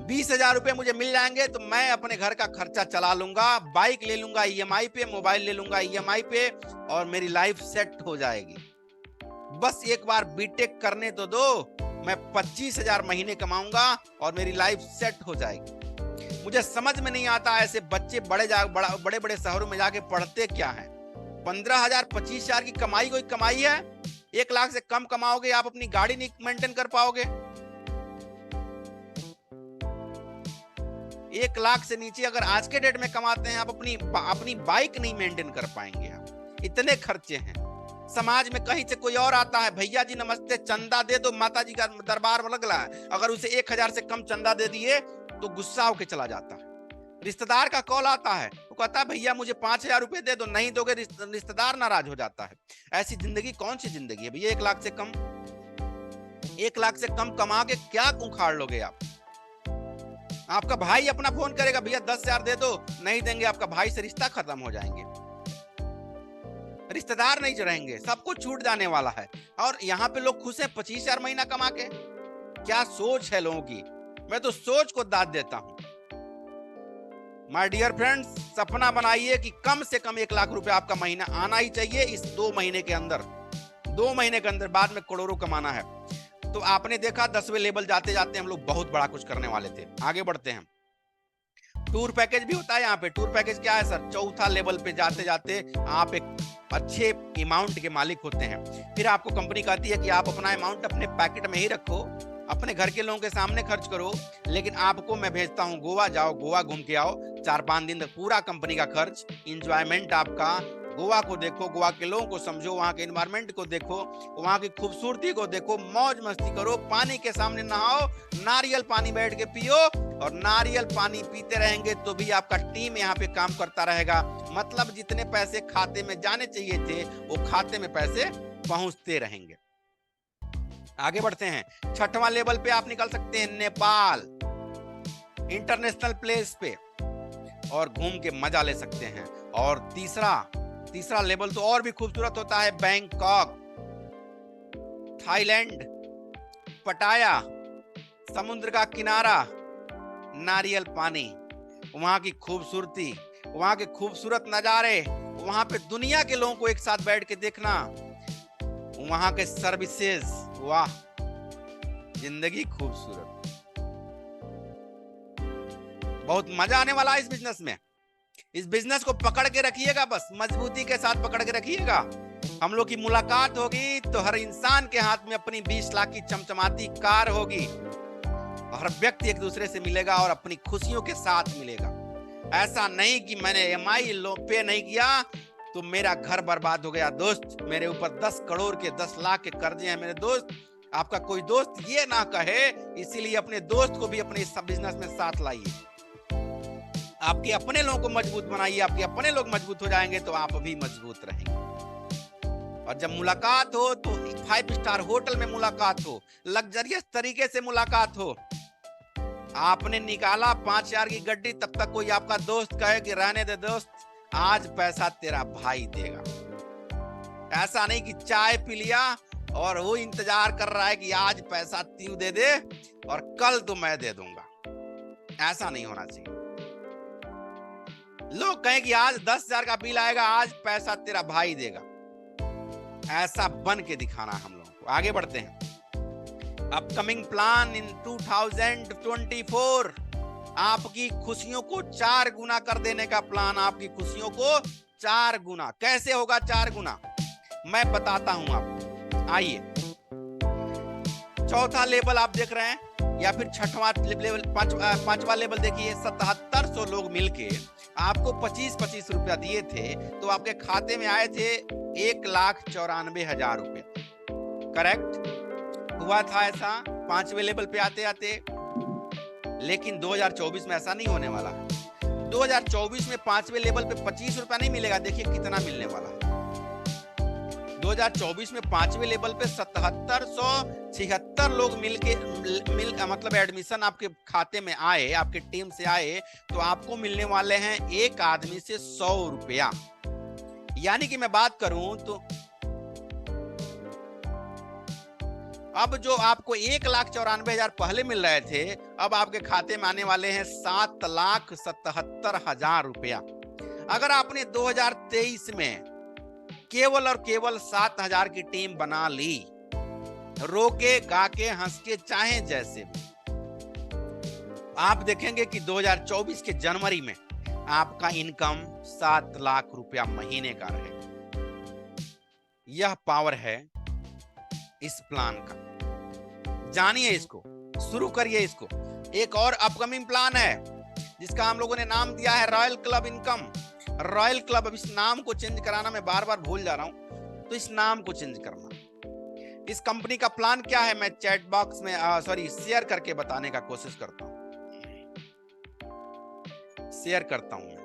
20,000 रुपए मुझे मिल जाएंगे तो मैं अपने घर का खर्चा चला लूंगा, बाइक ले लूंगा ईएमआई पे, मोबाइल ले लूंगा ईएमआई पे, और मेरी लाइफ सेट हो जाएगी। बस एक बार बीटेक करने तो दो, मैं 25,000 महीने कमाऊंगा और मेरी लाइफ सेट हो जाएगी। मुझे समझ में नहीं आता ऐसे बच्चे बड़े बड़े शहरों में जाके पढ़ते क्या है। 15,000 25,000 की कमाई कोई कमाई है? 1 लाख से कम कमाओगे आप अपनी गाड़ी नहीं मेंटेन कर पाओगे। 1 लाख से नीचे अगर आज के डेट में कमाते हैं आप, अपनी बाइक नहीं मेंटेन कर पाएंगे आप, इतने खर्चे हैं। समाज में कहीं से कोई और आता है, भैया जी नमस्ते, चंदा दे दो, माता जी का दरबार लग रहा है, अगर उसे 1,000 से कम चंदा दे दिए तो गुस्सा होके चला जाता है। रिश्तेदार का कॉल आता है, वो कहता है भैया मुझे 5,000 रुपए दे दो, नहीं दोगे रिश्तेदार नाराज हो जाता है। ऐसी जिंदगी कौन सी जिंदगी है भैया? 1 लाख से कम, 1 लाख से कम कमा के क्या उखाड़ लोगे आप? आपका भाई अपना फोन करेगा, भैया 10,000 दे दो, नहीं देंगे, आपका भाई से रिश्ता खत्म हो जाएंगे, रिश्तेदार नहीं रहेंगे, सब कुछ छूट जाने वाला है। और यहाँ पे लोग खुश हैं 25,000 महीना कमा के। क्या सोच है लोगों की? मैं तो सोच को दाद देता हूं। माय डियर फ्रेंड्स, सपना बनाइए कि कम से कम 1 लाख रुपए आपका महीना आना ही चाहिए इस 2 महीने के अंदर। 2 महीने के अंदर, बाद में करोड़ों कमाना है। तो आपने देखा 10वें लेवल जाते जाते हम लोग बहुत बड़ा कुछ करने वाले थे। आगे बढ़ते हैं। टूर पैकेज भी होता है यहाँ पे। टूर पैकेज क्या है सर? चौथा लेवल पे जाते जाते आप एक अच्छे अमाउंट के मालिक होते हैं। फिर आपको कंपनी कहती है कि आप अपना अमाउंट अपने पैकेट में ही रखो, अपने घर के लोगों के सामने खर्च करो, लेकिन आपको मैं भेजता हूँ गोवा, जाओ गोवा घूम के आओ 4-5 दिन तक, पूरा कंपनी का खर्च, इंजॉयमेंट आपका। गोवा को देखो, गोवा के लोगों को समझो, वहाँ के एनवायरनमेंट को देखो, वहाँ की खूबसूरती को देखो, मौज मस्ती करो, पानी के सामने नहाओ, नारियल पानी बैठ के पियो, और नारियल पानी पीते रहेंगे तो भी आपका टीम यहाँ पे काम करता रहेगा। मतलब जितने पैसे खाते में जाने चाहिए थे वो खाते में पैसे पहुंचते रहेंगे। आगे बढ़ते हैं। छठवां लेवल पे आप निकल सकते हैं नेपाल, इंटरनेशनल प्लेस पे, और घूम के मजा ले सकते हैं। और तीसरा लेवल तो और भी खूबसूरत होता है, बैंकॉक, थाईलैंड, पटाया, समुद्र का किनारा, नारियल पानी, वहां की खूबसूरती, वहां के खूबसूरत नजारे, वहां पे दुनिया के लोगों को एक साथ बैठ के देखना, वहां के सर्विसेज, वाह जिंदगी खूबसूरत। बहुत मजा आने वाला है इस बिजनेस में। इस बिजनेस को पकड़ के रखिएगा, बस मजबूती के साथ पकड़ के रखिएगा। हम लोग की मुलाकात होगी तो हर इंसान के हाथ में अपनी 20 लाख की चमचमाती कार होगी। हर व्यक्ति एक दूसरे से मिलेगा और अपनी खुशियों के साथ मिलेगा। ऐसा नहीं कि मैंने EMI पे नहीं किया तो मेरा घर बर्बाद हो गया। दोस्त, मेरे ऊपर 10 करोड़ के 10 लाख के कर्जे हैं मेरे दोस्त। आपका कोई दोस्त ये ना कहे, इसीलिए अपने दोस्त को भी अपने इस बिजनेस में साथ लाइए। आपके अपने लोगों को मजबूत बनाइए, आपके अपने लोग मजबूत हो जाएंगे तो आप भी मजबूत रहेंगे। और जब मुलाकात हो तो 5 स्टार होटल में मुलाकात हो, लग्जरियस तरीके से मुलाकात हो। आपने निकाला 5,000 की गड्डी, तब तक कोई आपका दोस्त कहे कि रहने दे दोस्त, आज पैसा तेरा भाई देगा। ऐसा नहीं कि चाय पी लिया और वो इंतजार कर रहा है कि आज पैसा तू दे दे और कल तो मैं दे दूंगा। ऐसा नहीं होना चाहिए। लोग कहें कि आज 10,000 का बिल आएगा, आज पैसा तेरा भाई देगा। ऐसा बन के दिखाना हम लोगों को। आगे बढ़ते हैं। अपकमिंग प्लान इन 2024, आपकी खुशियों को 4 गुना कर देने का प्लान। आपकी खुशियों को 4 गुना। कैसे होगा 4 गुना? मैं बताता हूं आपको। आइए, चौथा लेवल आप देख रहे हैं या फिर छठवां लेवल, पांचवा लेवल देखिए। 7700 लोग मिलके आपको 25-25 रुपया दिए थे तो आपके खाते में आए थे 1,94,000 रुपये। करेक्ट हुआ था ऐसा 5वें लेवल पे आते आते। लेकिन 2024 में ऐसा नहीं होने वाला। 2024 में 5वें लेवल पे 25 रुपया नहीं मिलेगा। देखिए कितना मिलने वाला है। 2024 में 5वें लेवल पे 7776 लोग मतलब एडमिशन आपके खाते में आए, आपके टीम से आए, तो आपको मिलने वाले हैं एक आदमी से 100 रुपया। यानी कि मैं बात करूं तो अब जो आपको 1,94,000 पहले मिल रहे थे, अब आपके खाते में आने वाले हैं 7,77,000 रुपया। अगर आपने 2023 में केवल और केवल 7,000 की टीम बना ली, रोके गाके हंस के चाहे जैसे भी, आप देखेंगे कि 2024 के जनवरी में आपका इनकम 7 लाख रुपया महीने का रहेगा। यह पावर है इस प्लान का। जानिए इसको, शुरू करिए इसको। एक और अपकमिंग प्लान है जिसका हम लोगों ने नाम दिया है royal club income. Royal club, अब इस नाम को चेंज कराना मैं बार बार भूल जा रहा हूं, तो इस नाम को चेंज करना। इस कंपनी का प्लान क्या है मैं चैट बॉक्स में शेयर करके बताने का कोशिश करता हूं। शेयर करता हूं मैं।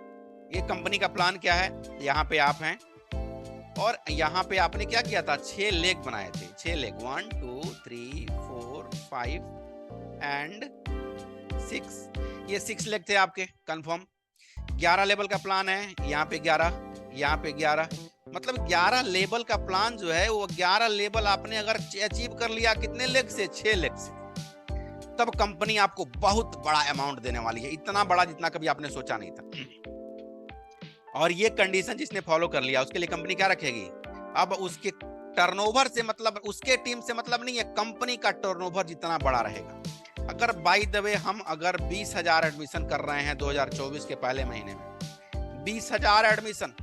ये कंपनी का प्लान क्या है। यहाँ पे आप हैं और यहाँ पे आपने क्या किया था, 6 लेग बनाए थे। 6 लेग, 1 2 3 4 5 एंड 6। ये 6 लेग थे आपके कंफर्म। 11 लेवल का प्लान है। यहाँ पे 11, यहाँ पे 11, मतलब 11 लेवल का प्लान जो है वो 11 लेवल आपने अगर अचीव कर लिया, कितने लेग से? 6 लेग से, तब कंपनी आपको बहुत बड़ा अमाउंट देने वाली है। इतना बड़ा जितना कभी आपने सोचा नहीं था। और ये कंडीशन जिसने फॉलो कर लिया उसके लिए कंपनी क्या रखेगी? अब उसके टर्नओवर से मतलब, उसके टीम से मतलब नहीं है, कंपनी का टर्नओवर जितना बड़ा रहेगा। अगर बाय द वे हम अगर 20,000 एडमिशन कर रहे हैं 2024 के पहले महीने में, 20,000 एडमिशन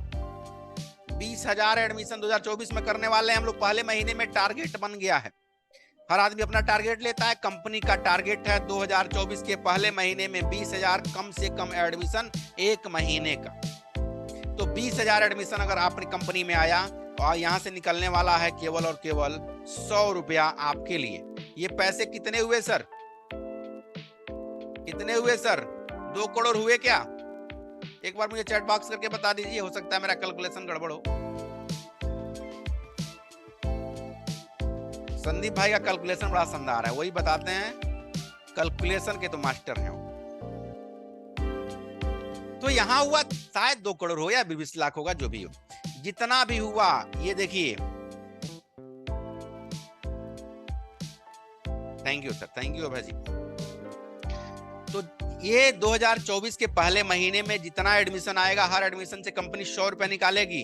2024 में करने वाले हैं हम लोग। पहले महीने में टारगेट बन गया है, हर आदमी अपना टारगेट लेता है। कंपनी का टारगेट है 2024 के पहले महीने में 20,000 कम से कम एडमिशन एक महीने का। तो 20,000 एडमिशन अगर आपकी कंपनी में आया तो यहाँ से निकलने वाला है केवल और केवल 100 रुपया आपके लिए। ये पैसे कितने हुए सर? कितने हुए सर? 2 करोड़ हुए क्या? एक बार मुझे चैट बॉक्स करके बता दीजिए, हो सकता है मेरा कैलकुलेशन गड़बड़ हो। संदीप भाई का कैलकुलेशन बड़ा शानदार है, वही बताते हैं, कैलकुलेशन के तो मास्टर हैं। तो यहां हुआ शायद 2 करोड़ हो या 20 लाख होगा, जो भी हो, जितना भी हुआ ये देखिए। Thank you sir, thank you Abhay ji. तो ये 2024 के पहले महीने में जितना एडमिशन आएगा, हर एडमिशन से कंपनी 100 रुपए निकालेगी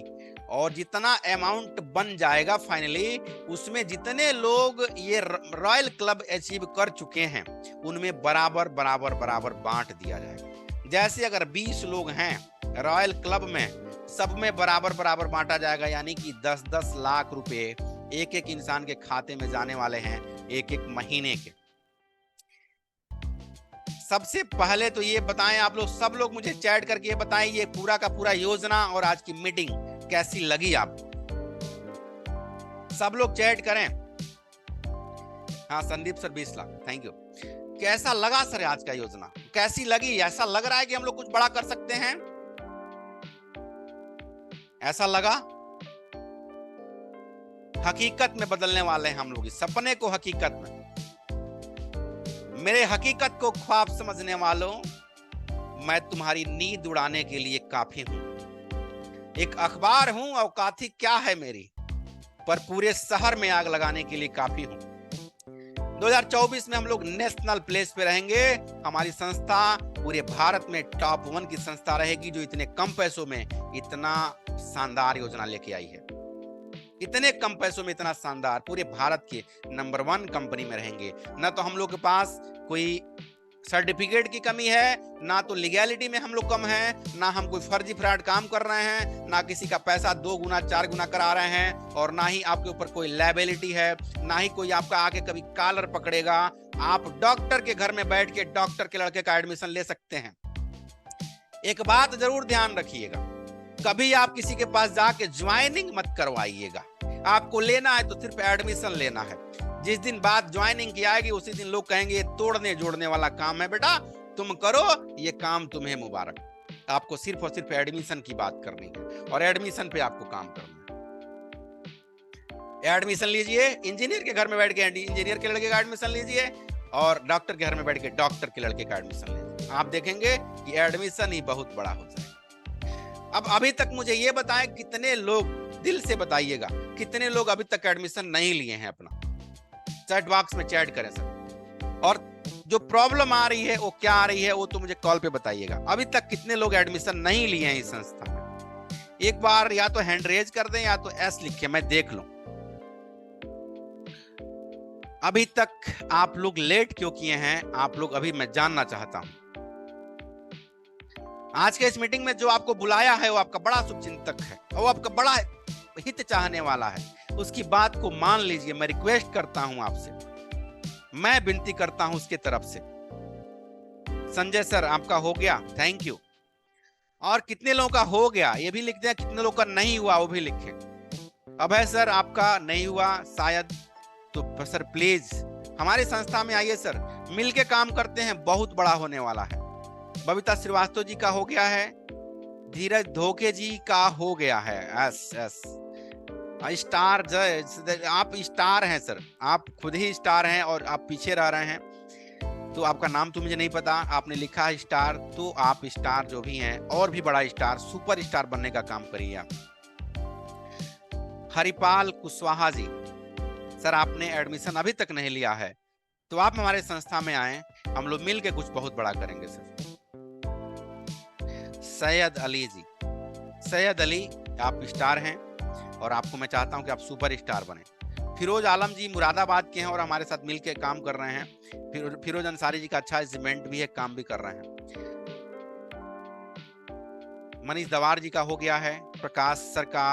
और जितना अमाउंट बन जाएगा फाइनली, उसमें जितने लोग ये रॉयल क्लब अचीव कर चुके हैं उनमें बराबर बराबर बराबर बांट दिया जाएगा। जैसे अगर 20 लोग हैं रॉयल क्लब में, सब में बराबर बराबर बांटा जाएगा, यानी कि 10-10 लाख रुपए एक एक इंसान के खाते में जाने वाले हैं एक एक महीने के। सबसे पहले तो ये बताएं आप लोग, सब लोग मुझे चैट करके ये बताएं, ये पूरा का पूरा योजना और आज की मीटिंग कैसी लगी आपको? सब लोग चैट करें। हाँ Sandeep sir 20 lakh, thank you. कैसा लगा सर आज का योजना, कैसी लगी? ऐसा लग रहा है कि हम लोग कुछ बड़ा कर सकते हैं? ऐसा लगा? हकीकत में बदलने वाले हैं हम लोग, इस सपने को हकीकत में। मेरे हकीकत को ख्वाब समझने वालों, मैं तुम्हारी नींद उड़ाने के लिए काफी हूं। एक अखबार हूं, औकाती क्या है मेरी, पर पूरे शहर में आग लगाने के लिए काफी हूं। 2024 में हम लोग नेशनल प्लेस पे रहेंगे। हमारी संस्था पूरे भारत में टॉप 1 की संस्था रहेगी, जो इतने कम पैसों में इतना शानदार योजना लेके आई है। इतने कम पैसों में इतना शानदार, पूरे भारत के नंबर 1 कंपनी में रहेंगे। ना तो हम लोग के पास कोई सर्टिफिकेट की कमी है, ना तो लीगैलिटी में हम लोग कम हैं, ना हम कोई फर्जी फ्रॉड काम कर रहे हैं, ना किसी का पैसा 2 गुना 4 गुना करा रहे हैं, और ना ही आपके ऊपर कोई लायबिलिटी है, ना ही कोई आपका आके कभी कॉलर पकड़ेगा। आप डॉक्टर के घर में बैठ के डॉक्टर के लड़के का एडमिशन ले सकते हैं। एक बात जरूर ध्यान रखिएगा, कभी आप किसी के पास जाके ज्वाइनिंग मत करवाइएगा। आपको लेना है तो सिर्फ एडमिशन लेना है। जिस दिन बात ज्वाइनिंग की आएगी उसी दिन लोग कहेंगे ये तोड़ने जोड़ने वाला काम है, बेटा तुम करो, ये काम तुम्हें मुबारक। आपको सिर्फ और सिर्फ एडमिशन की बात करनी है और एडमिशन पे आपको काम करना है। एडमिशन लीजिए, इंजीनियर के घर में बैठ के इंजीनियर के लड़के का एडमिशन लीजिए, और डॉक्टर के घर में बैठ के डॉक्टर के लड़के का एडमिशन लीजिए। आप देखेंगे कि एडमिशन ही बहुत बड़ा हो जाएगा। अब अभी तक मुझे ये बताएं, कितने लोग, दिल से बताइएगा, कितने लोग अभी तक एडमिशन नहीं लिए हैं? अपना चैट बॉक्स में चैट करें सर। और जो प्रॉब्लम आ रही है वो क्या आ रही है वो तो मुझे कॉल पे बताइएगा। अभी तक कितने लोग एडमिशन नहीं लिए हैं इस संस्था में? एक बार या तो हैंड रेज कर दें या तो एस लिखे, मैं देख लूं। अभी तक आप लोग लेट क्यों किए हैं? आप लोग अभी, मैं जानना चाहता हूं। आज के इस मीटिंग में जो आपको बुलाया है वो आपका बड़ा शुभचिंतक है, वो आपका बड़ा हित चाहने वाला है। उसकी बात को मान लीजिए। मैं रिक्वेस्ट करता हूं आपसे, मैं विनती करता हूं उसके तरफ से। संजय सर आपका हो गया, थैंक यू। और कितने लोगों का हो गया ये भी लिख दें, कितने लोगों का नहीं हुआ वो भी लिखें। अभय सर आपका नहीं हुआ शायद, तो सर प्लीज हमारी संस्था में आइए सर, मिलके काम करते हैं, बहुत बड़ा होने वाला है। बबीता श्रीवास्तव जी का हो गया है, धीरज धोखे जी का हो गया है। एस एस स्टार, आप स्टार हैं सर, आप खुद ही स्टार हैं और आप पीछे रह रहे हैं, तो आपका नाम तो मुझे नहीं पता, आपने लिखा है स्टार, तो आप स्टार जो भी हैं और भी बड़ा स्टार, सुपर स्टार बनने का काम करिए आप। हरिपाल कुशवाहा जी, सर आपने एडमिशन अभी तक नहीं लिया है तो आप हमारे संस्था में आए, हम लोग मिलके कुछ बहुत बड़ा करेंगे सर। सैयद अली जी, सैयद अली आप स्टार हैं और आपको मैं चाहता हूं कि आप सुपर स्टार बने। फिरोज आलम जी मुरादाबाद के हैं और हमारे साथ मिलकर काम कर रहे हैं। फिरोज अंसारी जी का अच्छा सीमेंट भी है, काम भी कर रहे हैं। मनीष दवार जी का हो गया है, प्रकाश सर का